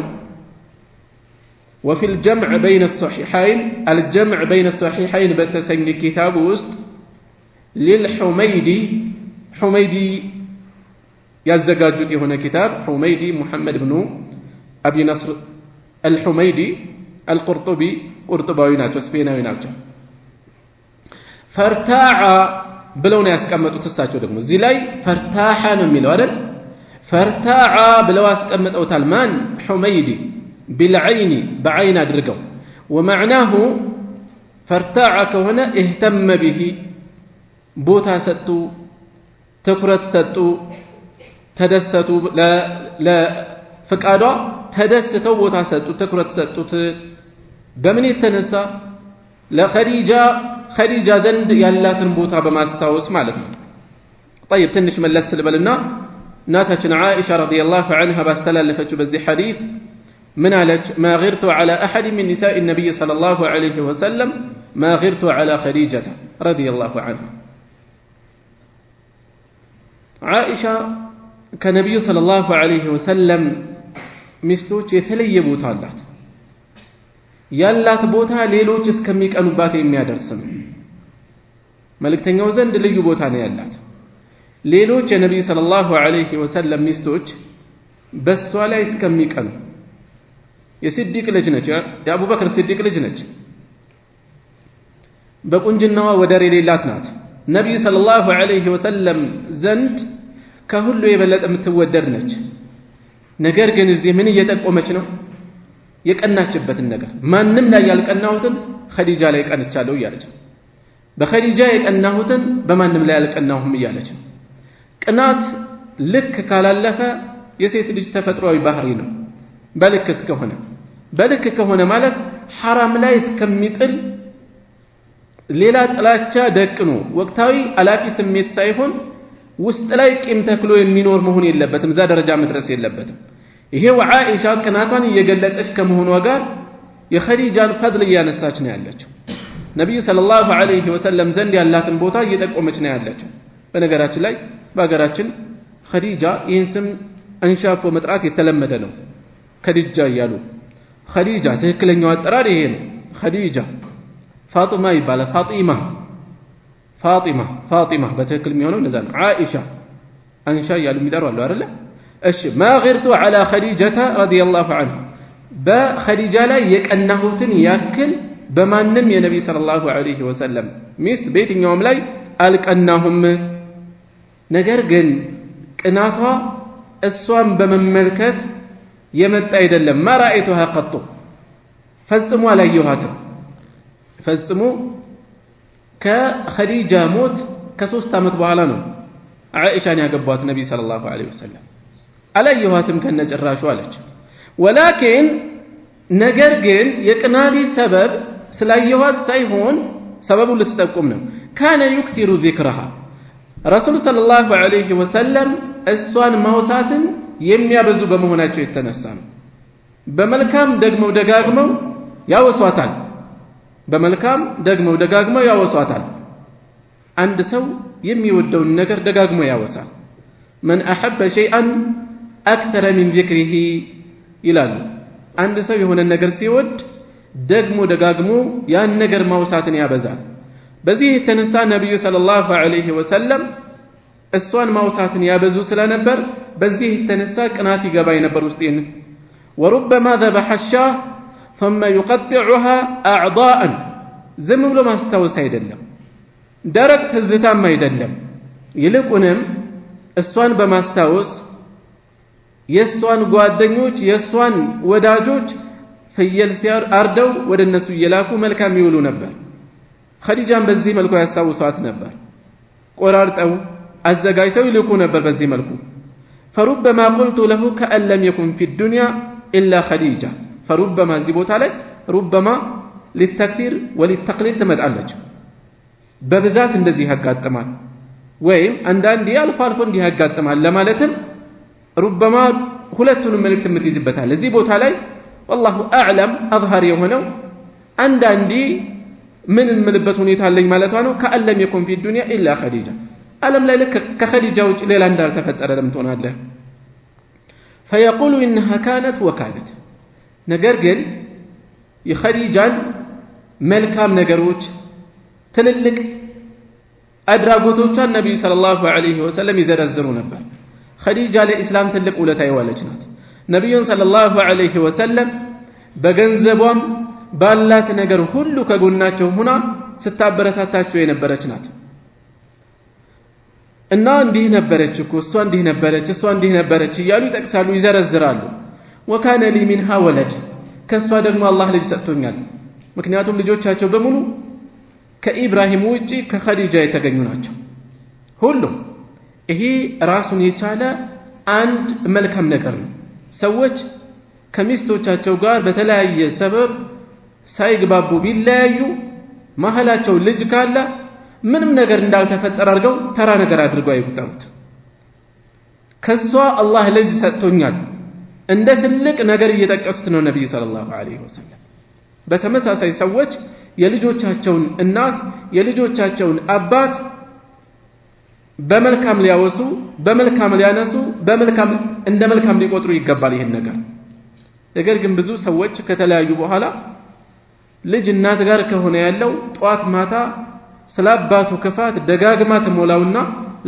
وفي الجمع بين الصحيحين الجمع بين الصحيحين بتسني كتاب وسط للحميدي يزجاجت هنا كتاب حميدي محمد بن أبي نصر الحميدي القرطبي قرطباوي ناتو سبيناوي ناتو فارتاع بلونا يسكمتو تساچو دغمو زي لاي فارتاحا ነው የሚለው አይደል فارتاع بلو ያስቀመጠው ታልማን حميدي بالعين بعين ادرجوا ومعناه فارتاع كهنا اهتم به بوتا سطو تكرت سطو تدستو لا فقادا تدستو بوتا سطو تكرت سطو بمن يتنسى لخديجه زند ያላትን ቦታ በማስታወስ ማለት ነው طيب ትንሽ መለስ ልበልና እናታችን عائشه رضي الله عنها ባስተላለፈችው በዚህ ሐዲስ من علج ما غرت على أحد من نساء النبي صلى الله عليه وسلم ما غرت على خديجة رضي الله عنها عائشة كنبي صلى الله عليه وسلم مستوش يتلي بوتا اللات يالات بوتا ليلوش اسكميك أنبات إمي درسن ملك تنيوزن دلي بوتا نيالات ليلوش النبي صلى الله عليه وسلم مستوش بس ولا اسكميك أنو የሲዲቅ ልጅ ነች የአቡበክር ሲዲቅ ልጅ ነች በቁንጅናዋ ወደር የሌላት ናት ነብዩ ሰለላሁ ዐለይሂ ወሰለም ዘንድ ከሁሉ የበለጠ የምትወደድ ነች ነገር ግን እዚህ ምን እየጠቆመች ነው የቀናችበትን ነገር ማንንም ላይ ያልቀናሁትን ኸዲጃ ላይ ቀንቻለሁ እያለች በኸዲጃ የቀናሁትን በማንም ላይ ያልቀናሁም እያለች ቅናት ልክ ካላለፈ የሴት ልጅ ተፈጥሯዊ ባህሪ ነው በልክ ከሆነ ማለት حرام ላይ እስከሚጥል ሌላ ጥላቻ ደቅኖ ወቅታዊ አላፊ ስሜት ሳይሆን ውስጥ ላይ ቂም ተክሎ የሚኖር መሆን የለበትም ዛ ደረጃ መድረስ የለበትም ይሄው ዓኢሻ ቅናቷን እየገለጸች ከመሆኗ ጋር የኸዲጃን ፈድል እያነሳች ነው ያለችው ነብዩ ሰለላሁ ዐለይሂ ወሰለም ዘንድ ያላትን ቦታ እየጠቆመች ነው ያለችው በነገራችን ላይ በአገራችን ኸዲጃ ይህን ስም አንሻፎ መጥራት የተለመደ ነው። ኸዲጃ እያሉ ኸዲጃ ትክክለኛው አጠራር ይሄ ነው። ኸዲጃ ፋጢማ ይባላል። ፋጢማ በትክክል የሚሆነው እንደዛ ነው። ዓኢሻ አንሻ እያሉ የሚጠሩ አሉ አይደለ? እሺ ማ ገርቱ ዐላ ኸዲጀተ ረዲየላሁ ዐንሁ በኸዲጃ ላይ የቀናሁትን ያክል በማንም የነቢይ ሰለላሁ ዐለይሂ ወሰለም ሚስት በየትኛውም ላይ አልቀናሁም። ነገር ግን ቅናቷ እሷን በመመልከት የመጣ አይደለም። ማ ረአይቱሃ ቀጡ ፈጽሞ አላየኋትም። ፈጽሞ ከኸዲጃ ሞት ከ3 ዓመት በኋላ ነው ዓኢሻን ያገቧት ነቢይ ሰለላሁ ዐለይሂ ወሰለም። አላየኋትም ከነጭራሹ አለች። ወላኪን ነገር ግን የቅናቴ ሰበብ ስላየኋት ሳይሆን ሰበቡ ልትጠቁም ነው። ካነ ዩክሲሩ ዚክረሃ ረሱል ሰለላሁ ዐለይሂ ወሰለም እሷን ማውሳትን የሚያበዙ በመሆናቸው የተነሳ ነው። በመልካም ደግመው ደጋግመው ያወሷታል። አንድ ሰው የሚወደውን ነገር ደጋግሞ ያወሳል። መን አሐበ ሸይአን አክተረ ሚን ዚክሪሂ ይላሉ። አንድ ሰው የሆነ ነገር ሲወድ ደግሞ ደጋግሞ ያን ነገር ማውሳትን ያበዛል። በዚህ የተነሳ ነብዩ ሰለላሁ ዐለይሂ ወሰለም እሷን ማውሳትን ያበዙ ስለነበር በዚህ የተነሳ ቅናት ይገባ የነበር ውስጤን። ወሩበማ ذبح الشاه ثم يقطعها اعضاء ዝም ብሎ ማስታወስ አይደለም፣ ደረቅ ትዝታም አይደለም። ይልቁንም እሷን በማስታወስ የእሷን ጓደኞች የእሷን ወዳጆች ፍየል አርደው ወደ እነሱ እየላኩ መልካም ይውሉ ነበር። ኸዲጃን በዚህ መልኩ ያስታውሷት ነበር። ቆራርጠው አዘጋጅተው ይልኩ ነበር በዚህ መልኩ። ፈሩበማ ቁልቱ ለሁ ከአን ለም የኩን ፊ ዱንያ ኢላ ኸዲጃ። ፈሩበማ እዚህ ቦታ ላይ ሩበማ ሊተክሲር ወሊተቅሊል ትመጣለች። በብዛት እንደዚህ ያጋጥማል፣ ወይም አንዳንዴ አልፎ አልፎ እንዲህ ያጋጥማል ለማለትም ሩበማ ሁለቱንም መልእክት የምትይዝበታል። እዚህ ቦታ ላይ ወላሁ አዕለም አዝሃር የሆነው አንዳንዴ ምን እንምልበት ሁኔታ አለኝ ማለቷ ነው። ከአን ለም የኩን ፊ ዱንያ ኢላ ኸዲጃ፣ ዓለም ላይ ልክ ከኸዲጃ ውጭ ሌላ እንዳልተፈጠረ ለምን ትሆናለህ? ፈየቁሉ ኢነሃ ካነት ወካነት። ነገር ግን የኸዲጃን መልካም ነገሮች ትልልቅ አድራጎቶቿን ነቢዩ ሰለላሁ ዐለይሂ ወሰለም ይዘረዝሩ ነበር። ኸዲጃ ለኢስላም ትልቅ ውለታ የዋለች ናት። ነቢዩን ሰለላሁ ዐለይሂ ወሰለም በገንዘቧም ባላት ነገር ሁሉ ከጎናቸው ሆና ስታበረታታቸው የነበረች ናት። እና እንዲህ ነበረች እኮ እሷ እንዲህ ነበረች እያሉ ይጠቅሳሉ፣ ይዘረዝራሉ። ወካነ ሊ ሚንሃ ወለድ፣ ከእሷ ደግሞ አላህ ልጅ ሰጥቶኛል። ምክንያቱም ልጆቻቸው በሙሉ ከኢብራሂም ውጪ ከኸዲጃ የተገኙ ናቸው ሁሉም። ይሄ ራሱን የቻለ አንድ መልካም ነገር ነው። ሰዎች ከሚስቶቻቸው ጋር በተለያየ ሰበብ ሳይግባቡ ቢለያዩ መሐላቸው ልጅ ካለ ምንም ነገር እንዳልተፈጠረ አድርገው ተራ ነገር አድርገው አይቁጠሩት። ከሷ አላህ ልጅ ሰጥቶኛል እንደ ትልቅ ነገር እየጠቀሱት ነው ነብዩ ሰለላሁ ዐለይሂ ወሰለም። በተመሳሳይ ሰዎች የልጆቻቸውን እናት የልጆቻቸውን አባት በመልካም ሊያወሱ በመልካም ሊያነሱ በመልካም እንደ መልካም ሊቆጥሩ ይገባል ይሄን ነገር። ነገር ግን ብዙ ሰዎች ከተለያዩ በኋላ ልጅ እናት ጋር ከሆነ ያለው ጧት ማታ ስላባቱ ክፋት ደጋግማ ትሞላውና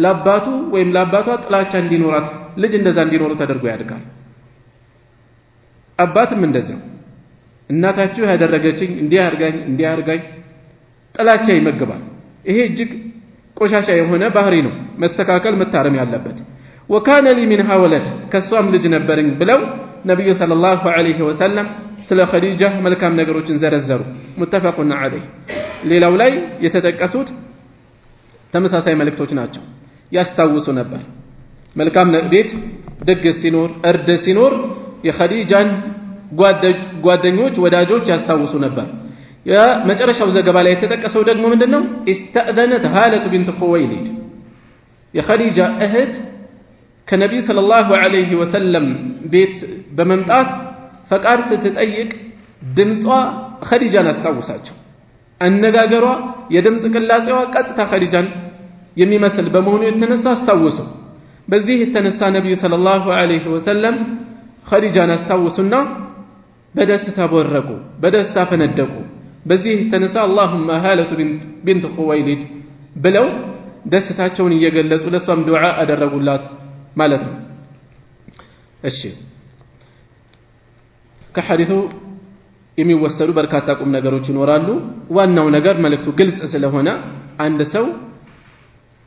ለአባቱ ወይም ለአባቷ ጥላቻ እንዲኖራት ልጅ እንደዛ እንዲኖሩ ተደርጎ ያድጋል። አባትም እንደዛ እናታችሁ ያደረገችኝ እንዲህ አርጋኝ ጥላቻ ይመግባል። ይሄ እጅግ ቆሻሻ የሆነ ባህሪ ነው፣ መስተካከል መታረም ያለበት። ወካነ ሊ ሚንሃ ወለድ፣ ከሷም ልጅ ነበርኝ ብለው ነብዩ ሰለላሁ ዐለይሂ ወሰለም ስለ ኸዲጃ መልካም ነገሮችን ዘረዘሩ። ሙተፈቁን ዐለይህ። ሌላው ላይ የተጠቀሱት ተመሳሳይ መልእክቶች ናቸው። ያስታውሱ ነበር መልካም ቤት ድግስ ሲኖር እርድ ሲኖር የኸዲጃን ጓደኞች ወዳጆች ያስታውሱ ነበር። የመጨረሻው ዘገባ ላይ የተጠቀሰው ደግሞ ምንድነው? استأذنت هالة بنت خويلد የኸዲጃ እህት ከነብዩ ሰለላሁ ዐለይሂ ወሰለም ቤት በመምጣት ፈቃድ ስትጠይቅ ድምጿ ኸዲጃን አስታውሳቸው። አነጋገሯ የድምጽ ቅላጼዋ ቀጥታ ኸዲጃን የሚመስል በመሆኑ የተነሳ አስታወሱ በዚህ የተነሳ ነብዩ ሰለላሁ ዐለይሂ ወሰለም ኸዲጃን አስታወሱና በደስታ ቦረቁ በደስታ ፈነደቁ በዚህ የተነሳ اللهم هالة بنت خويلد ብለው ደስታቸውን እየገለጹ ለሷም ዱዓ አደረጉላት ማለት ነው እሺ ከሐዲሱ የሚወሰዱ በርካታ ቁም ነገሮች ይኖራሉ ዋናው ነገር መልእክቱ ግልጽ ስለሆነ አንድ ሰው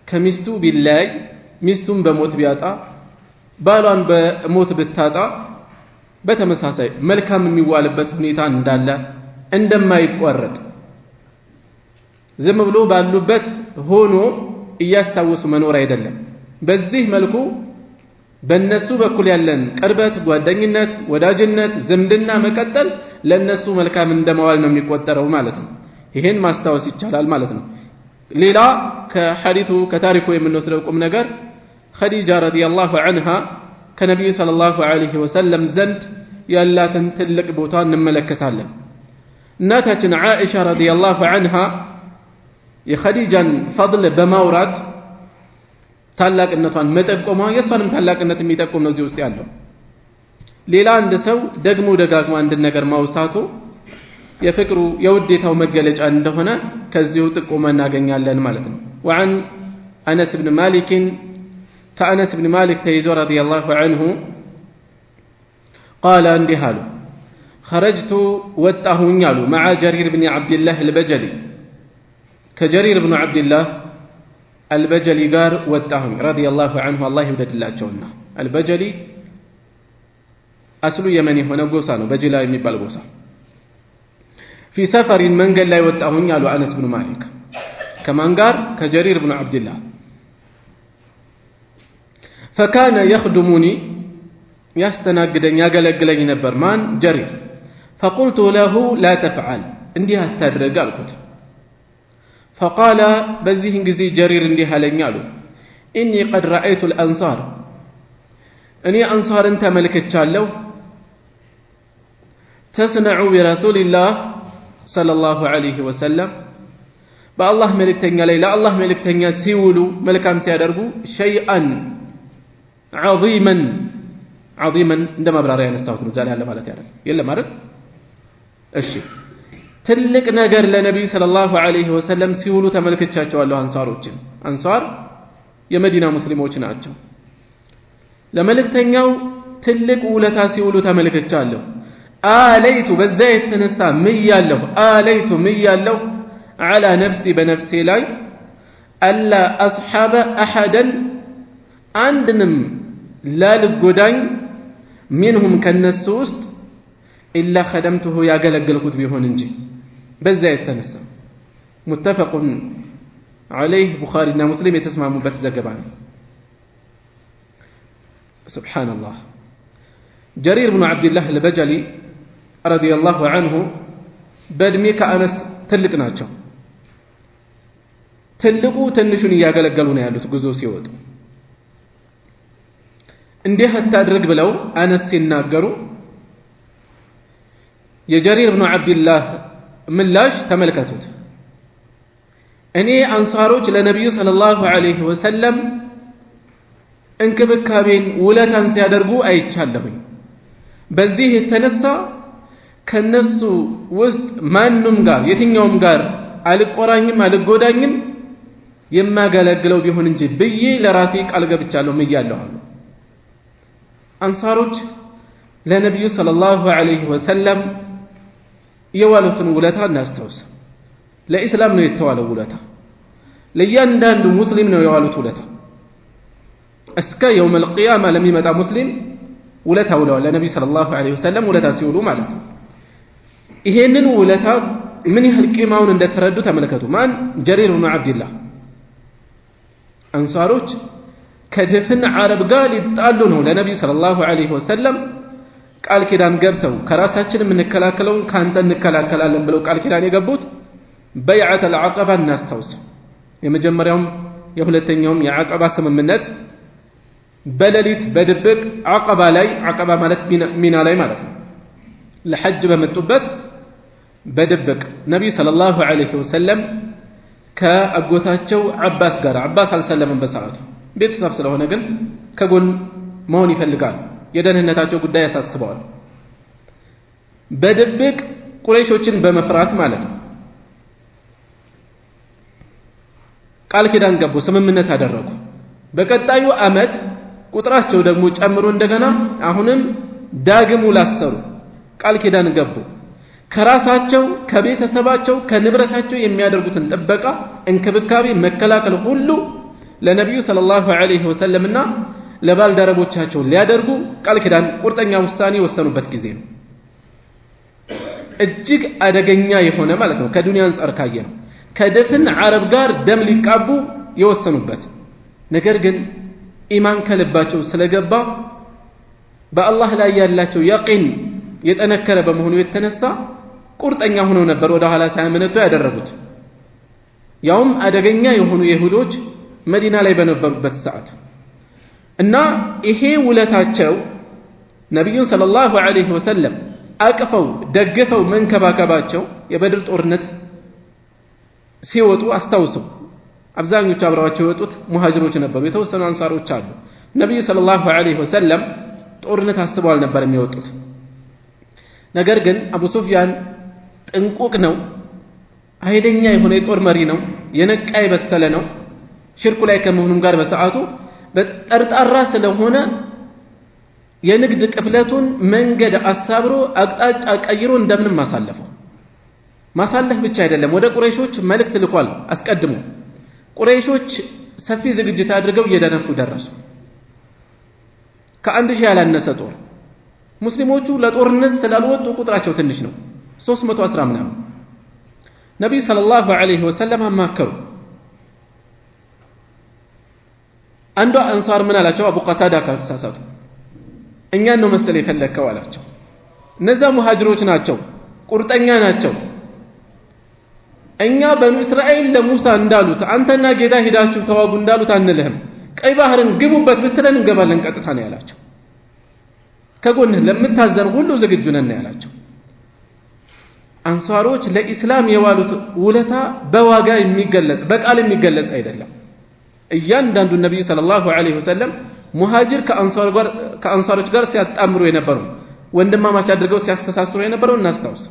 ከሚስቱ ቢላይ ሚስቱን በሞት ቢያጣ ባሏን በሞት ብታጣ በተመሳሳይ መልካም የሚዋልበት ሁኔታ እንዳለ እንደማይቆረጥ ዝም ብሎ ባሉበት ሆኖ እያስታወሱ መኖር አይደለም በዚህ መልኩ በእነሱ በኩል ያለን ቅርበት ጓደኝነት ወዳጅነት ዝምድና መቀጠል ለነሱ መልካም እንደማዋል ነው የሚቆጠረው ማለት ነው ይሄን ማስታወስ ይቻላል ማለት ነው ሌላ ከሐዲሱ ከታሪኩ የምንወስደው ቁም ነገር ኸዲጃ ረዲየላሁ ዐንሃ ከነብዩ ሰለላሁ ዐለይሂ ወሰለም ዘንድ ያላትን ትልቅ ቦታ እንመለከታለን እናታችን ዓኢሻ ረዲየላሁ ዐንሃ የኸዲጃን ፈضል በማውራት ታላቅነቷን መጠቆሟ የሷንም ታላቅነት የሚጠቁም ነው እዚህ ውስጥ ያለው ሌላ አንድ ሰው ደግሞ ደጋግሞ አንድ ነገር ማውሳቱ የፍቅሩ የውዴታው መገለጫ እንደሆነ ከዚሁ ጥቆማ እናገኛለን ማለት ነው وعن أنس بن مالك كأنس بن مالك تيزو رضي الله عنه قال اندهالو خرجت واتهون يالو مع جرير بن عبد الله البجلي كجرير بن عبد الله البجلي قال واتهون رضي الله عنه الله يودد الله جونا البجلي أصل يمني هنا قوسانو بجلا يميبال قوسا في سفر من قال لا يواتهون يالو أنس بن مالك كمان قال كجرير بن عبد الله فكان يخدمني يستناقدن يقلقلن نبرمان جرير فقلت له لا تفعل انديها التدرق قالكت فقال بزيهن قزي جرير انديها لن يالو إني قد رأيت الأنصار أني أنصار انت ملك التشالو تصنع برسول الله صلى الله عليه وسلم بالله ملك تنيا ليلة الله ملك تنيا سيولو ملكام سيادرقو شيئا عظيما عندما براري نستوت رجال هلا مالت يعرف يلا مارد እሺ ትልቅ ነገር ለነብዩ ሰለላሁ ዐለይሂ ወሰለም ሲውሉ ተመልክቻቸዋለሁ አንሳሮችን አንሳር የመዲና ሙስሊሞች ናቸው ለመልእክተኛው ትልቅ ውለታ ሲውሉ ተመልክቻለሁ አለይቱ በዛ የተነሳ ምያለሁ على نفسي بنفسي لاي ألا أصحاب أحدا عندنم لا لقدان منهم كالنسوست إلا خدمته يا قلق كتبه ننجي بزا يتنسى متفق عليه بخارينا مسلم يتسمع مبتزا قبان سبحان الله جرير بن عبد الله البجلي رضي الله عنه بدمي كأنس تلق ناتشو ትልቁ ትንሹን ያገለገሉ ነው ያሉት ጉዞ ሲወጡ እንዲህ አታድርግ ብለው አነስ ሲናገሩ የጀሪር ኢብኑ አብዱላህ ምላሽ ተመልከቱት እኔ አንሳሮች ለነብዩ ሰለላሁ ዐለይሂ ወሰለም እንክብካቤን ውለታን ሲያደርጉ አይቻለሁኝ በዚህ የተነሳ ከነሱ ውስጥ ማንንም ጋር የትኛውም ጋር አልቆራኝም አልጎዳኝም የማገለግለው ቢሆን እንጂ ብዬ ለራሴ ቃል ገብቻለሁ ምያለሁ አንሳሮች ለነብዩ ሰለላሁ ዐለይሂ ወሰለም የዋሉትን ውለታ እናስታውስ ለኢስላም ነው የተዋለው ውለታ ለእያንዳንዱ ሙስሊም ነው የዋሉት ውለታ እስከ የውም القيامة ለሚመጣ ሙስሊም ውለታ ውለዋል ለነብዩ ሰለላሁ ዐለይሂ ወሰለም ውለታ ሲውሉ ማለት ነው ይሄንን ውለታ ምን ያህል ቂማውን እንደተረዱ ተመልከቱ ማን ጀሪር ኢብኑ አብዱላህ አንሳሮች ከድፍን ዓረብ ጋር ሊጣሉ ነው ለነብዩ ሰለላሁ ዐለይሂ ወሰለም ቃል ኪዳን ገብተው ከራሳችን የምንከላከለው ካንተ እንከላከላለን ብለው ቃል ኪዳን የገቡት በይዓት አልዓቀባ እናስታውስ የመጀመሪያውም የሁለተኛውም የዓቀባ ስምምነት በሌሊት በድብቅ ዓቀባ ላይ ዓቀባ ማለት ሚና ላይ ማለት ነው ለሐጅ በመጡበት በድብቅ ነብዩ ሰለላሁ ዐለይሂ ወሰለም ከአጎታቸው አባስ ጋር አባስ አልሰለመም በሰዓቱ ቤተሰብ ስለሆነ ግን ከጎን መሆን ይፈልጋል የደህንነታቸው ጉዳይ ያሳስበዋል በድብቅ ቁረይሾችን በመፍራት ማለት ነው ቃል ኪዳን ገቡ ስምምነት አደረጉ በቀጣዩ አመት ቁጥራቸው ደግሞ ጨምሮ እንደገና አሁንም ዳግም ላሰሩ ቃል ኪዳን ገቡ ከራሳቸው ከቤተሰባቸው ከንብረታቸው የሚያደርጉትን ጥበቃ እንክብካቤ መከላከል ሁሉ ለነብዩ ሰለላሁ ዐለይሂ ወሰለምና ለባልደረቦቻቸው ሊያደርጉ ቃል ኪዳን ቁርጠኛ ውሳኔ ወሰኑበት ጊዜ ነው እጅግ አደገኛ የሆነ ማለት ነው ከዱንያ አንፃር ካየ ነው ከደፍን ዓረብ ጋር ደም ሊቃቡ የወሰኑበት ነገር ግን ኢማን ከልባቸው ስለገባ በአላህ ላይ ያላቸው ያቂን የጠነከረ በመሆኑ የተነሳ ቁርጠኛ ሆነው ነበር ወደ ኋላ ሳይመነቱ ያደረጉት ያውም አደገኛ የሆኑ ይሁዶች መዲና ላይ በነበሩበት ሰዓት እና ይሄ ውለታቸው ነብዩን ሰለላሁ ዐለይሂ ወሰለም አቅፈው ደግፈው መንከባከባቸው የበድር ጦርነት ሲወጡ አስታውሱ አብዛኞቹ አብረዋቸው የወጡት ሙሃጅሮች ነበሩ የተወሰኑ አንሳሮች አሉ ነብዩ ሰለላሁ ዐለይሂ ወሰለም ጦርነት አስበው አልነበር የሚወጡት ነገር ግን አቡ ሱፊያን ጥንቁቅ ነው ኃይለኛ የሆነ የጦር መሪ ነው የነቃ የበሰለ ነው ሽርኩ ላይ ከመሆኑም ጋር በሰዓቱ በጠርጣራ ስለሆነ የንግድ ቅፍለቱን መንገድ አሳብሮ አቅጣጫ ቀይሮ እንደምንም ማሳለፍ ብቻ አይደለም ወደ ቁረይሾች መልእክት ልኳል አስቀድሞ ቁረይሾች ሰፊ ዝግጅት አድርገው እየደነፉ ደረሱ ከአንድ ሺህ ያላነሰ ጦር ሙስሊሞቹ ለጦርነት ስላልወጡ ቁጥራቸው ትንሽ ነው 310 ምናምን ነብዩ ሰለላሁ ዐለይሂ ወሰለም አማከሩ አንዱ አንሳር ምን አላቸው አቡ ቀታዳ ካልተሳሳቱ እኛን ነው መሰለ የፈለከው አላቸው እነዛ ሙሃጅሮች ናቸው ቁርጠኛ ናቸው እኛ በኑ እስራኤል ለሙሳ እንዳሉት አንተና ጌታ ሄዳችሁ ተዋጉ እንዳሉት አንልህም ቀይ ባህርን ግቡበት ብትለን እንገባለን ቀጥታ ነው ያላቸው ከጎንህ ለምታዘን ሁሉ ዝግጁ ነን ያላቸው አንሳሮች ለኢስላም የዋሉት ውለታ በዋጋ የሚገለጽ በቃል የሚገለጽ አይደለም እያንዳንዱ ነብዩ ሰለላሁ ዐለይሂ ወሰለም ሙሃጅር ከአንሳሮች ጋር ሲያጣምሩ የነበሩ ወንድማማች አድርገው ሲያስተሳስሩ የነበረው እናስታውስ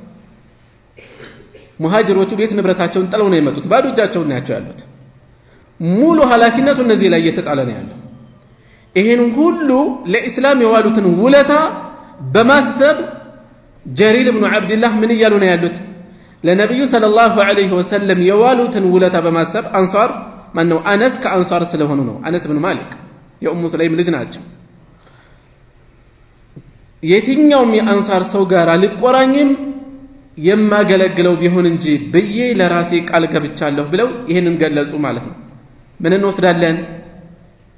ሙሃጅሮቹ ቤት ንብረታቸውን ጥለው ነው የመጡት ባዶ እጃቸውን ናቸው ያሉት ሙሉ ኃላፊነቱ እነዚህ ላይ እየተጣለ ነው ያለው ይሄን ሁሉ ለኢስላም የዋሉትን ውለታ በማሰብ ጀሪር ኢብኑ አብዱላህ ምን ይያሉ ነው ያሉት ለነብዩ ሰለላሁ ዐለይሂ ወሰለም የዋሉትን ውለታ በማሰብ አንሳር ማነው አነስ ከአንሳር ስለሆኑ ነው አነስ ኢብኑ ማሊክ የኡሙ ሰለይም ልጅ ናቸው የትኛውም የአንሳር ሰው ጋር አልቆራኝም የማገለግለው ቢሆን እንጂ በየ ለራሴ ቃል ገብቻለሁ ብለው ይሄንን ገለጹ ማለት ነው ምን እንወስዳለን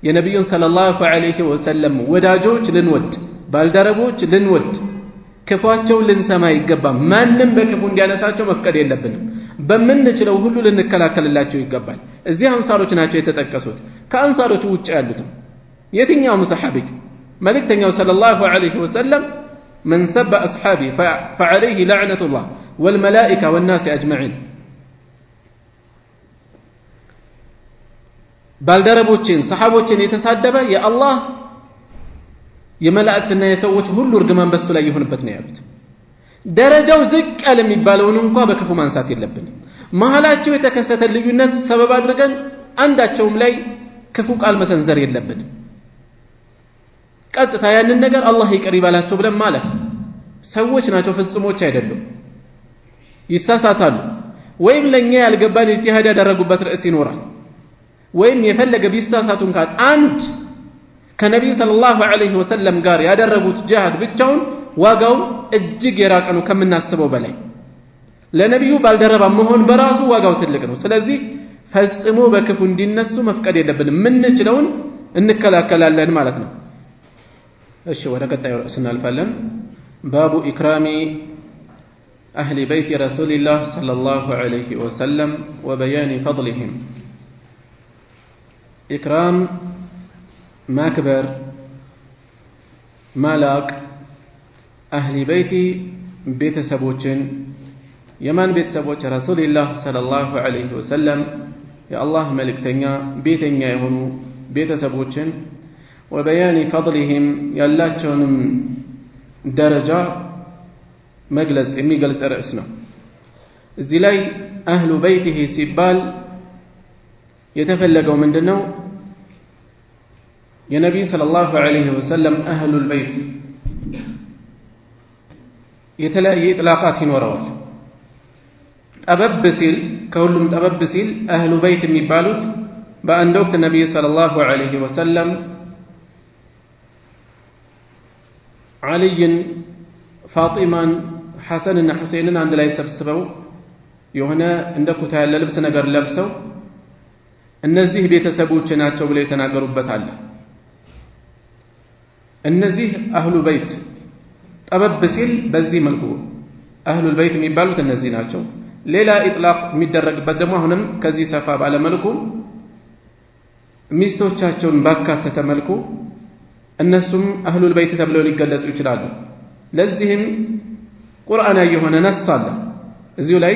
የነብዩን ሰለላሁ ዐለይሂ ወሰለም ወዳጆች ልንወድ ባልደረቦች ልንወድ ክፋቸው ልንሰማ ይገባል ማንንም በክፉ እንዲያነሳቸው መፍቀድ የለብንም በመንችለው ሁሉ ልንከላከልላቸው ይገባል እዚህ አንሳሮች ናቸው የተጠቀሱት ከአንሳሮች ውጭ ያሉትም የትኛው ሰሃቢ መልእክተኛው ሰለላሁ ዐለይሂ ወሰለም من سب أصحابي فعليه لعنة الله والملائكة والناس أجمعين ባልደረቦችን ሰሃቦችን የተሳደበ የአላህ የመላእክትና የሰዎች ሁሉ እርግማን በሱ ላይ ይሁንበት ነው ያሉት ደረጃው ዝቅ ያለ የሚባለውን እንኳን በክፉ ማንሳት የለብንም መሐላቸው የተከሰተ ልዩነት ሰበብ አድርገን አንዳቸውም ላይ ክፉ ቃል መሰንዘር የለብንም ቀጥታ ያንን ነገር አላህ ይቅር ይባላቸው ብለን ማለት ሰዎች ናቸው ፍጹሞች አይደሉም ይሳሳታሉ ወይም ለኛ ያልገባን ኢጅቲሃድ ያደረጉበት ርዕስ ይኖራል ወይም የፈለገ ቢሳሳቱን ካል አንድ ከነብዩ ሰለላሁ ዐለይሂ ወሰለም ጋር ያደረጉት ጂሃድ ብቻውን ዋጋው እጅግ የራቀ ነው ከምናስበው በላይ ለነብዩ ባልደረባ መሆን በራሱ ዋጋው ትልቅ ነው ስለዚህ ፈጽሞ በክፉ እንዲነሱ መፍቀድ የለብንም ምንችለውን እንከላከላለን ማለት ነው እሺ ወደ ቀጣዩ ርዕስ እናልፋለን ባቡ ኢክራሚ أهل بيت رسول الله صلى الله عليه وسلم وبيان فضلهم إكرام مكبر ملاك أهل بيت سبوتين የማን ቤተሰቦች? ረሱልላህ ሰለላሁ ዐለይሂ ወሰለም የአላህ መልእክተኛ ቤተኛ የሆኑ ቤተሰቦችን ወበያኒ ፈድሊሂም ያላቸውንም ደረጃ መግለጽ የሚገልጽ ርዕስ ነው። እዚህ ላይ አህሉ በይቲሂ ሲባል የተፈለገው ምንድነው? የነቢይ ሰለላሁ ዐለይሂ ወሰለም አህሉል በይት የተለያየ ኢጥላቃት ይኖረዋል። ጠበብ ሲል ከሁሉም ጠበብ ሲል አህሉ በይት የሚባሉት በአንድ ወቅት ነቢይ ሰለላሁ ዐለይሂ ወሰለም ዓልይን፣ ፋጢማን፣ ሐሰንና ሁሴንን አንድ ላይ ሰብስበው የሆነ እንደ ኩታ ያለ ልብስ ነገር ለብሰው እነዚህ ቤተሰቦች ናቸው ብለው የተናገሩበት አለ። እነዚህ አህሉ በይት ጠበብ ሲል በዚህ መልኩ አህሉል በይት የሚባሉት እነዚህ ናቸው። ሌላ ኢጥላቅ የሚደረግበት ደግሞ አሁንም ከዚህ ሰፋ ባለ መልኩ ሚስቶቻቸውን ባካተተ መልኩ እነሱም አህሉል በይት ተብለው ሊገለጹ ይችላሉ። ለዚህም ቁርአናዊ የሆነ ነስ አለ እዚሁ ላይ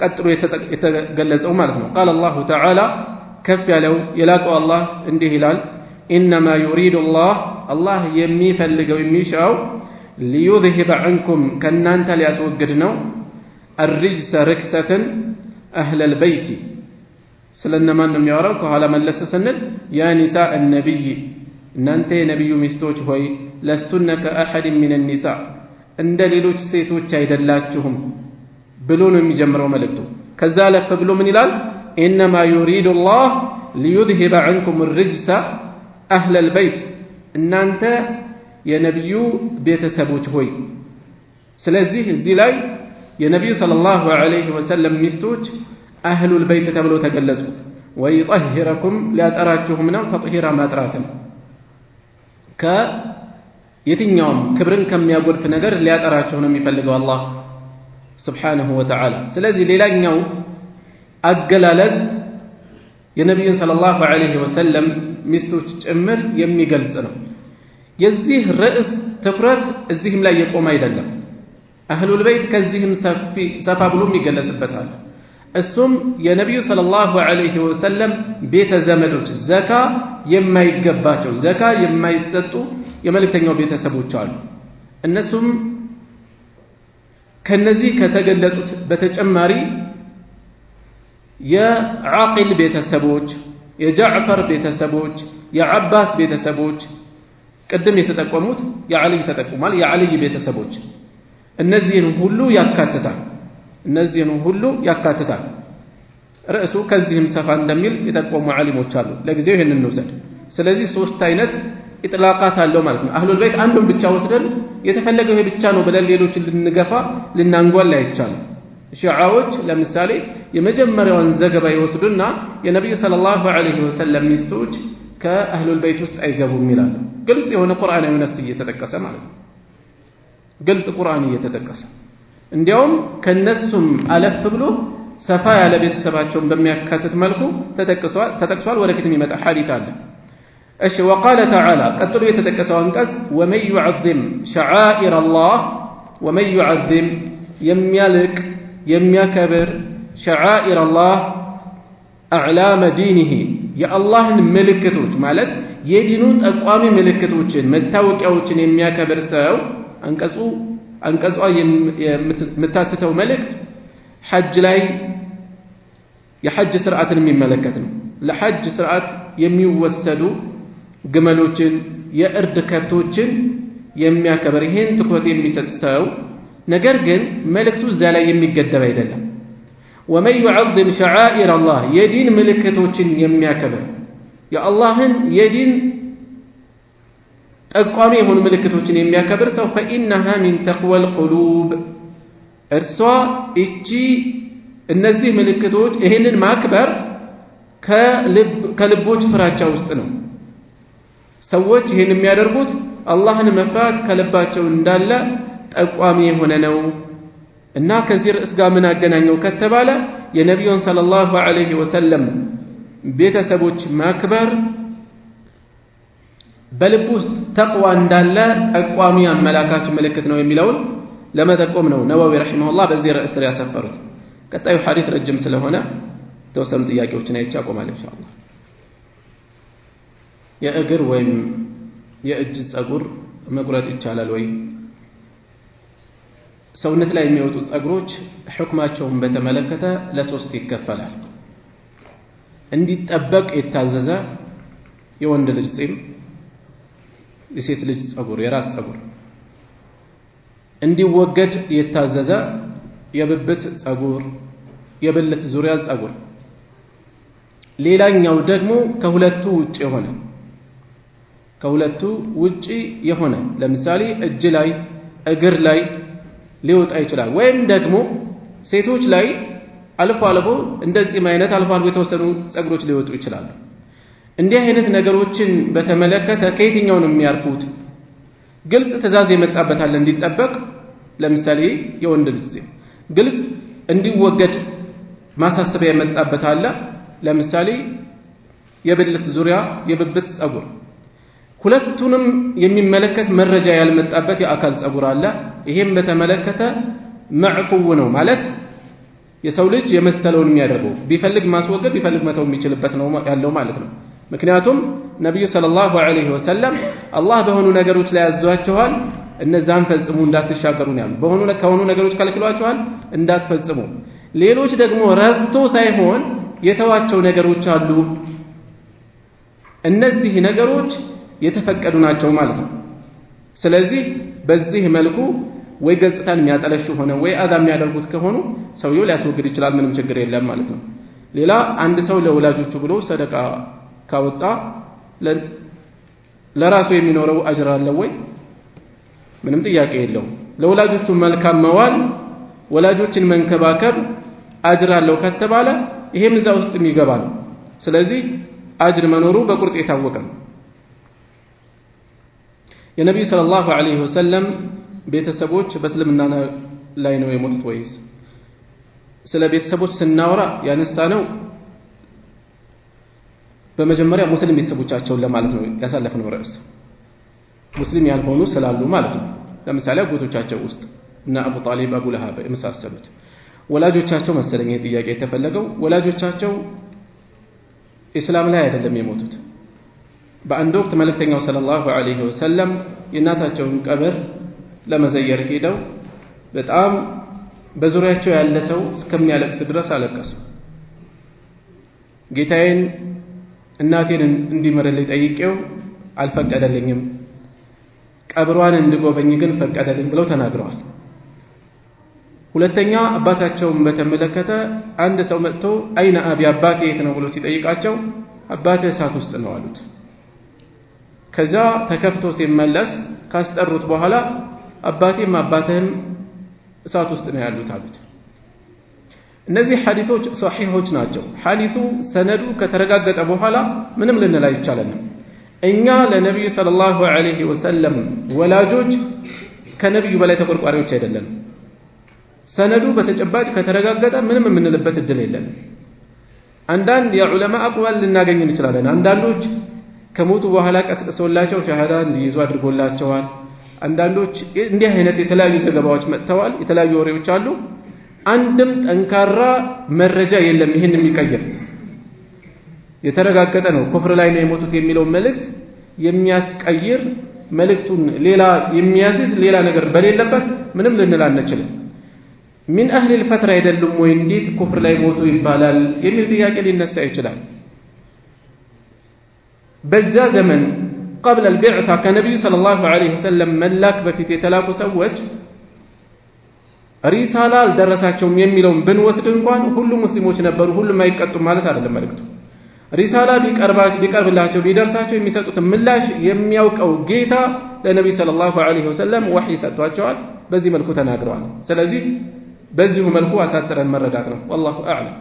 ቀጥሎ የተገለጸው ማለት ነው። ቃለ አላሁ ተዓላ ከፍ ያለው የላቀው አላህ እንዲህ ይላል፣ ኢነማ ዩሪዱ አላህ የሚፈልገው የሚሻው ሊዩዝሂበ ዐንኩም ከእናንተ ሊያስወግድ ነው አርጅሰ ርክሰትን አህለል በይቲ። ስለነማን ነው የሚያወራው? ከኋላ መለስ ስንል ያ ኒሳእ ነቢይ እናንተ የነቢዩ ሚስቶች ሆይ ለስቱነ ከአሐድን ሚነ ኒሳ እንደ ሌሎች ሴቶች አይደላችሁም ብሎ ነው የሚጀምረው መልእክቱ። ከዛ ለፍ ብሎ ምን ይላል? ኢነማ ዩሪዱ ላህ ሊዩዝሂበ ዐንኩም ርጅሰ አህለል በይት እናንተ የነቢዩ ቤተሰቦች ሆይ። ስለዚህ እዚህ ላይ የነቢዩ ሰለላሁ ዐለይሂ ወሰለም ሚስቶች አህሉል በይት ተብሎ ተገለጹ። ወይጠሂረኩም ሊያጠራችሁም ነው ተጥሂራ ማጥራትም ከየትኛውም ክብርን ከሚያጎድፍ ነገር ሊያጠራቸው ነው የሚፈልገው አላህ ስብሓነሁ ወተዓላ። ስለዚህ ሌላኛው አገላለጽ የነቢዩን ሰለላሁ ዐለይሂ ወሰለም ሚስቶች ጭምር የሚገልጽ ነው። የዚህ ርዕስ ትኩረት እዚህም ላይ የቆመ አይደለም። አህሉል በይት ከዚህም ሰፋ ብሎም ይገለጽበታል። እሱም የነቢዩ ሰለላሁ ዐለይሂ ወሰለም ቤተ ዘመዶች ዘካ የማይገባቸው ዘካ የማይሰጡ የመልእክተኛው ቤተሰቦች አሉ። እነሱም ከነዚህ ከተገለጹት በተጨማሪ የዓቂል ቤተሰቦች፣ የጃዕፈር ቤተሰቦች፣ የዓባስ ቤተሰቦች ቅድም የተጠቆሙት የዓልይ ተጠቁሟል። የዓልይ ቤተሰቦች እነዚህን ሁሉ ያካትታል። ርዕሱ ከዚህም ሰፋ እንደሚል የጠቆሙ ዓሊሞች አሉ። ለጊዜው ይህንን እንውሰድ። ስለዚህ ሶስት አይነት ኢጥላቃት አለው ማለት ነው። አህሉል በይት አንዱን ብቻ ወስደን የተፈለገው ይሄ ብቻ ነው ብለን ሌሎችን ልንገፋ ልናንጓል አይቻልም። ሺዓዎች ለምሳሌ የመጀመሪያውን ዘገባ ይወስዱና የነቢዩ ሰለላሁ ዐለይሂ ወሰለም ሚስቶች ከአህሉል በይት ውስጥ አይገቡም ይላሉ። ግልጽ የሆነ ቁርአናዊ ነስ እየተጠቀሰ ማለት ነው። ግልጽ ቁርአን እየተጠቀሰ እንዲያውም ከነሱም አለፍ ብሎ ሰፋ ያለ ቤተሰባቸውን በሚያካትት መልኩ ተጠቅሷል። ወደፊትም ይመጣ ሐዲስ አለ። እሺ ወቃለ ተዓላ ቀጥሎ የተጠቀሰው አንቀጽ ወመን ዩዐዚም ሸዓኢረ አላህ ወመን ዩዐዚም የሚያልቅ የሚያከብር ሸዓኢረ አላህ አዕላመ ዲኒሂ የአላህን ምልክቶች ማለት የዲኑ ጠቋሚ ምልክቶችን መታወቂያዎችን የሚያከብር ሰው አንቀጿ የምታትተው መልእክት ሐጅ ላይ የሐጅ ስርዓትን የሚመለከት ነው። ለሐጅ ስርዓት የሚወሰዱ ግመሎችን፣ የእርድ ከብቶችን የሚያከብር ይሄን ትኩረት የሚሰጥ ሰው ነገር ግን መልእክቱ እዛ ላይ የሚገደብ አይደለም። ወመን ዩዐዚም ሸዓኢረ አላህ የዲን ምልክቶችን የሚያከብር የአላህን የዲን ጠቋሚ የሆኑ ምልክቶችን የሚያከብር ሰው ፈኢነሃ ሚን ተቅወል ቁሉብ እነዚህ ምልክቶች ይህንን ማክበር ከልቦች ፍራቻ ውስጥ ነው። ሰዎች ይህን የሚያደርጉት አላህን መፍራት ከልባቸው እንዳለ ጠቋሚ የሆነ ነው እና ከዚህ ርዕስ ጋር ምን አገናኘው ከተባለ የነቢዩን ሰለላሁ ዐለይሂ ወሰለም ቤተሰቦች ማክበር በልብ ውስጥ ተቅዋ እንዳለ ጠቋሚ አመላካች ምልክት ነው የሚለውን ለመጠቆም ነው ነወዊ ረሒመሁላህ በዚህ ርዕስ ያሰፈሩት። ቀጣዩ ሐዲስ ረጅም ስለሆነ ተወሰኑ ጥያቄዎችን አይቼ አቆማለሁ ኢንሻአላህ። የእግር ወይም የእጅ ጸጉር መቁረጥ ይቻላል ወይ? ሰውነት ላይ የሚወጡ ጸጉሮች ሕክማቸውን በተመለከተ ለሶስት ይከፈላል። እንዲጠበቅ የታዘዘ የወንድ ልጅ ጺም፣ የሴት ልጅ ጸጉር፣ የራስ ጸጉር፣ እንዲወገድ የታዘዘ የብብት ጸጉር፣ የብልት ዙሪያ ጸጉር፣ ሌላኛው ደግሞ ከሁለቱ ውጪ የሆነ ለምሳሌ እጅ ላይ እግር ላይ ሊወጣ ይችላል። ወይም ደግሞ ሴቶች ላይ አልፎ አልፎ እንደዚህ አይነት አልፎ አልፎ የተወሰኑ ጸጉሮች ሊወጡ ይችላሉ። እንዲህ አይነት ነገሮችን በተመለከተ ከየትኛው ነው የሚያርፉት? ግልጽ ትእዛዝ የመጣበት አለ እንዲጠበቅ። ለምሳሌ የወንድ ልጅ ጺም ግልጽ እንዲወገድ ማሳሰቢያ የመጣበት አለ። ለምሳሌ የብልት ዙሪያ የብብት ጸጉር። ሁለቱንም የሚመለከት መረጃ ያልመጣበት የአካል ጸጉር አለ። ይሄም በተመለከተ መዕፉው ነው ማለት የሰው ልጅ የመሰለውን የሚያደርገው ቢፈልግ ማስወገድ ቢፈልግ መተው የሚችልበት ነው ያለው ማለት ነው። ምክንያቱም ነብዩ ሰለላሁ ዐለይሂ ወሰለም አላህ በሆኑ ነገሮች ላይ ያዟቸዋል፣ እነዛን ፈጽሙ እንዳትሻገሩ ነው ያሉት። ከሆኑ ነገሮች ከልክሏቸዋል፣ እንዳትፈጽሙ። ሌሎች ደግሞ ረስቶ ሳይሆን የተዋቸው ነገሮች አሉ። እነዚህ ነገሮች የተፈቀዱ ናቸው ማለት ነው። ስለዚህ በዚህ መልኩ ወይ ገጽታን የሚያጠለሹ ሆነ ወይ አዛ የሚያደርጉት ከሆኑ ሰውየው ሊያስወግድ ይችላል፣ ምንም ችግር የለም ማለት ነው። ሌላ አንድ ሰው ለወላጆቹ ብሎ ሰደቃ ካወጣ ለራሱ የሚኖረው አጅር አለ ወይ? ምንም ጥያቄ የለውም። ለወላጆቹ መልካም መዋል፣ ወላጆችን መንከባከብ አጅር አለው ከተባለ ይሄም እዛ ውስጥ የሚገባ ነው። ስለዚህ አጅር መኖሩ በቁርጥ የታወቀ ነው። የነብዩ ሰለላሁ ዐለይሂ ወሰለም ቤተሰቦች በእስልምና ላይ ነው የሞቱት ወይስ? ስለ ቤተሰቦች ስናወራ ያነሳነው በመጀመሪያ ሙስሊም ቤተሰቦቻቸውን ለማለት ነው ያሳለፍነው ርዕስ። ሙስሊም ያልሆኑ ስላሉ ማለት ነው። ለምሳሌ አጎቶቻቸው ውስጥ እና አቡ ጣሊብ፣ አቡ ለሃብ የመሳሰሉት ወላጆቻቸው መሰለኝ ይሄ ጥያቄ የተፈለገው። ወላጆቻቸው ኢስላም ላይ አይደለም የሞቱት። በአንድ ወቅት መልእክተኛው ሰለላሁ ዐለይሂ ወሰለም የእናታቸውን ቀብር ለመዘየር ሄደው በጣም በዙሪያቸው ያለ ሰው እስከሚያለቅስ ድረስ አለቀሱ። ጌታዬን እናቴን እንዲምርልኝ ጠይቄው አልፈቀደልኝም፣ ቀብሯን እንድጎበኝ ግን ፈቀደልኝ ብለው ተናግረዋል። ሁለተኛ አባታቸውን በተመለከተ አንድ ሰው መጥቶ አይነ አቢ አባቴ የት ነው ብሎ ሲጠይቃቸው አባትህ እሳት ውስጥ ነው አሉት። ከዛ ተከፍቶ ሲመለስ ካስጠሩት በኋላ አባቴም አባትህም እሳት ውስጥ ነው ያሉት አሉት። እነዚህ ሐዲሶች ሷሂሖች ናቸው። ሐዲሱ ሰነዱ ከተረጋገጠ በኋላ ምንም ልንል አይቻለንም። እኛ ለነብዩ ሰለላሁ ዐለይሂ ወሰለም ወላጆች ከነብዩ በላይ ተቆርቋሪዎች አይደለንም። ሰነዱ በተጨባጭ ከተረጋገጠ ምንም የምንልበት እድል የለንም። አንዳንድ የዑለማ አቅዋል ልናገኝ እንችላለን። አንዳንዶች ከሞቱ በኋላ ቀስቅሰውላቸው ሸሃዳ እንዲይዙ አድርጎላቸዋል። አንዳንዶች እንዲህ አይነት የተለያዩ ዘገባዎች መጥተዋል፣ የተለያዩ ወሬዎች አሉ። አንድም ጠንካራ መረጃ የለም ይሄን የሚቀይር የተረጋገጠ ነው ኩፍር ላይ ነው የሞቱት የሚለው መልእክት የሚያስቀይር መልእክቱን ሌላ የሚያስት ሌላ ነገር በሌለበት ምንም ልንል አንችልም። ምን አህሊ الفترة አይደሉም ወይ እንዴት ኩፍር ላይ ሞቱ ይባላል የሚል ጥያቄ ሊነሳ ይችላል። በዛ ዘመን قبل البعثة كنبي صلى الله عليه وسلم መላክ በፊት የተላኩ ሰዎች ሪሳላ አልደረሳቸውም የሚለውን ብንወስድ እንኳን ሁሉ ሙስሊሞች ነበሩ፣ ሁሉም አይቀጡም ማለት አይደለም መልእክቱ። ሪሳላ ቢቀርብላቸው ቢደርሳቸው የሚሰጡት ምላሽ የሚያውቀው ጌታ ለነብዩ ሰለላሁ ዐለይሂ ወሰለም ወህይ ሰጥቷቸዋል። በዚህ መልኩ ተናግረዋል። ስለዚህ በዚሁ መልኩ አሳጥረን መረዳት ነው። والله اعلم።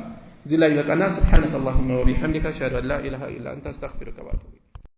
እዚህ ላይ በቃና ሱብሃነከ اللهم وبحمدك اشهد ان لا اله الا انت استغفرك واتوب